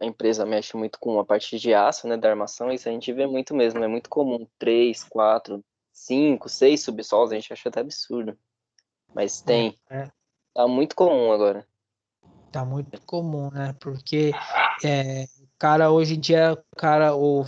a empresa mexe muito com a parte de aço, né, da armação, isso a gente vê muito mesmo, é muito comum, 3, 4, 5, 6 subsolos, a gente acha até absurdo, mas tem, tá muito comum agora. Tá muito comum, né, porque cara, hoje em dia,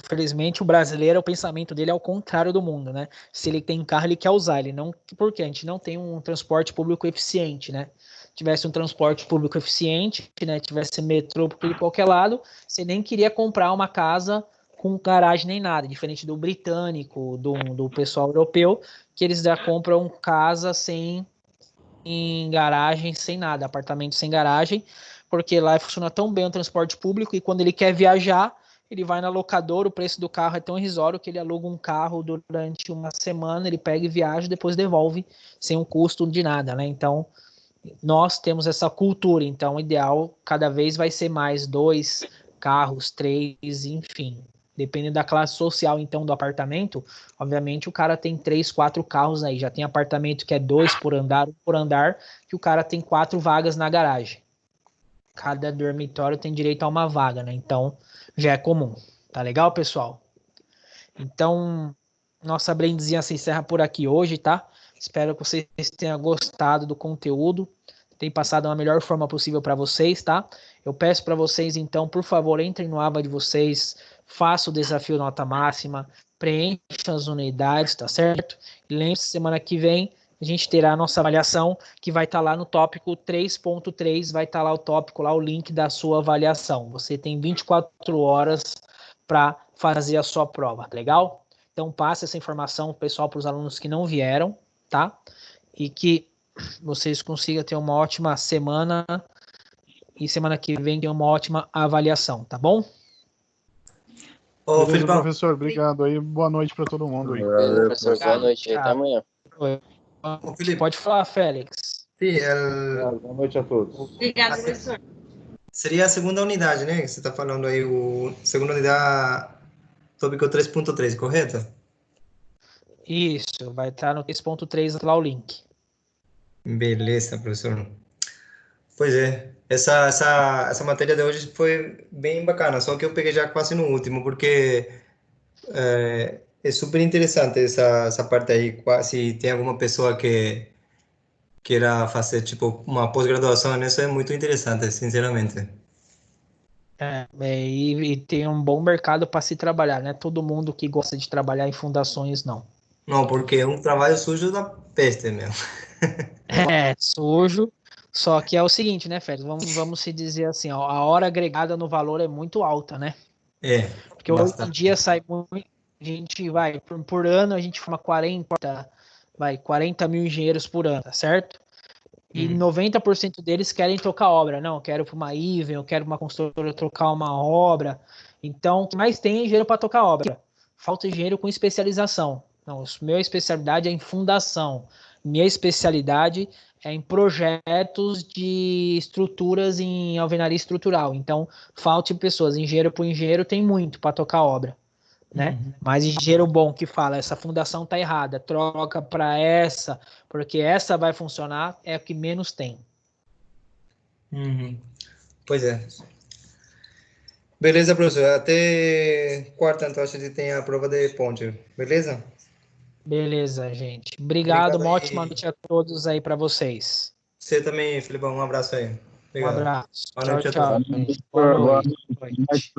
felizmente o brasileiro, o pensamento dele é ao contrário do mundo, né, se ele tem carro, ele quer usar, ele não, porque a gente não tem um transporte público eficiente, né, tivesse um transporte público eficiente, né, tivesse metrô por tudo, qualquer lado, você nem queria comprar uma casa com garagem nem nada, diferente do britânico, do pessoal europeu, que eles já compram casa sem garagem, sem nada, apartamento sem garagem, porque lá funciona tão bem o transporte público e quando ele quer viajar, ele vai na locadora, o preço do carro é tão irrisório que ele aluga um carro durante uma semana, ele pega e viaja, depois devolve sem um custo de nada, né? Então, nós temos essa cultura, então o ideal cada vez vai ser mais 2 carros, 3, enfim. Dependendo da classe social, então, do apartamento, obviamente o cara tem 3, 4 carros aí. Já tem apartamento que é 2 por andar, 1 por andar, que o cara tem 4 vagas na garagem. Cada dormitório tem direito a uma vaga, né? Então, já é comum. Tá legal, pessoal? Então, nossa blendezinha se encerra por aqui hoje, tá? Espero que vocês tenham gostado do conteúdo, tenham passado da melhor forma possível para vocês, tá? Eu peço para vocês, então, por favor, entrem no aba de vocês, façam o desafio nota máxima, preencham as unidades, tá certo? E lembre-se, semana que vem a gente terá a nossa avaliação, que vai estar lá no tópico 3.3, vai estar lá o tópico, lá o link da sua avaliação. Você tem 24 horas para fazer a sua prova, legal? Então passe essa informação pro pessoal, para os alunos que não vieram, tá? E que vocês consigam ter uma ótima semana e semana que vem ter uma ótima avaliação, tá bom? Ô, Felipão. Professor, obrigado aí. Boa noite para todo mundo aí. Professor, boa noite. Até amanhã. Pode falar, Félix. Sim, boa noite a todos. Obrigada, professor. Seria a segunda unidade, né? Que você está falando aí, o segunda unidade, tópico 3.3, correto? Isso, vai estar no 3.3 lá o link. Beleza, professor. Pois é, essa matéria de hoje foi bem bacana, só que eu peguei já quase no último, porque é super interessante essa parte aí. Se tem alguma pessoa que queira fazer tipo uma pós-graduação nisso, é muito interessante, sinceramente. E tem um bom mercado para se trabalhar, né? Todo mundo que gosta de trabalhar em fundações, não. Não, porque é um trabalho sujo da peste mesmo. Sujo. Só que é o seguinte, né, Félix? Vamos se dizer assim, ó, a hora agregada no valor é muito alta, né? Porque hoje em dia sai muito, a gente vai, por ano a gente forma 40 mil engenheiros por ano, tá certo? E 90% deles querem trocar obra. Não, eu quero para uma Iven, eu quero uma construtora trocar uma obra. Então, o que mais tem é engenheiro para tocar obra. Falta engenheiro com especialização. Não, minha especialidade é em fundação. Minha especialidade é em projetos de estruturas em alvenaria estrutural. Então, falta pessoas. Engenheiro por engenheiro tem muito para tocar obra, né? Mas engenheiro bom que fala, essa fundação tá errada, troca para essa, porque essa vai funcionar, é o que menos tem. Pois é. Beleza, professor. Até quarta, então, a gente tem a prova de ponte. Beleza? Beleza, gente. Obrigado, uma ótima noite a todos aí para vocês. Você também, Filipão. Um abraço aí. Obrigado. Um abraço. Boa noite tchau, a tchau. todos. Boa noite.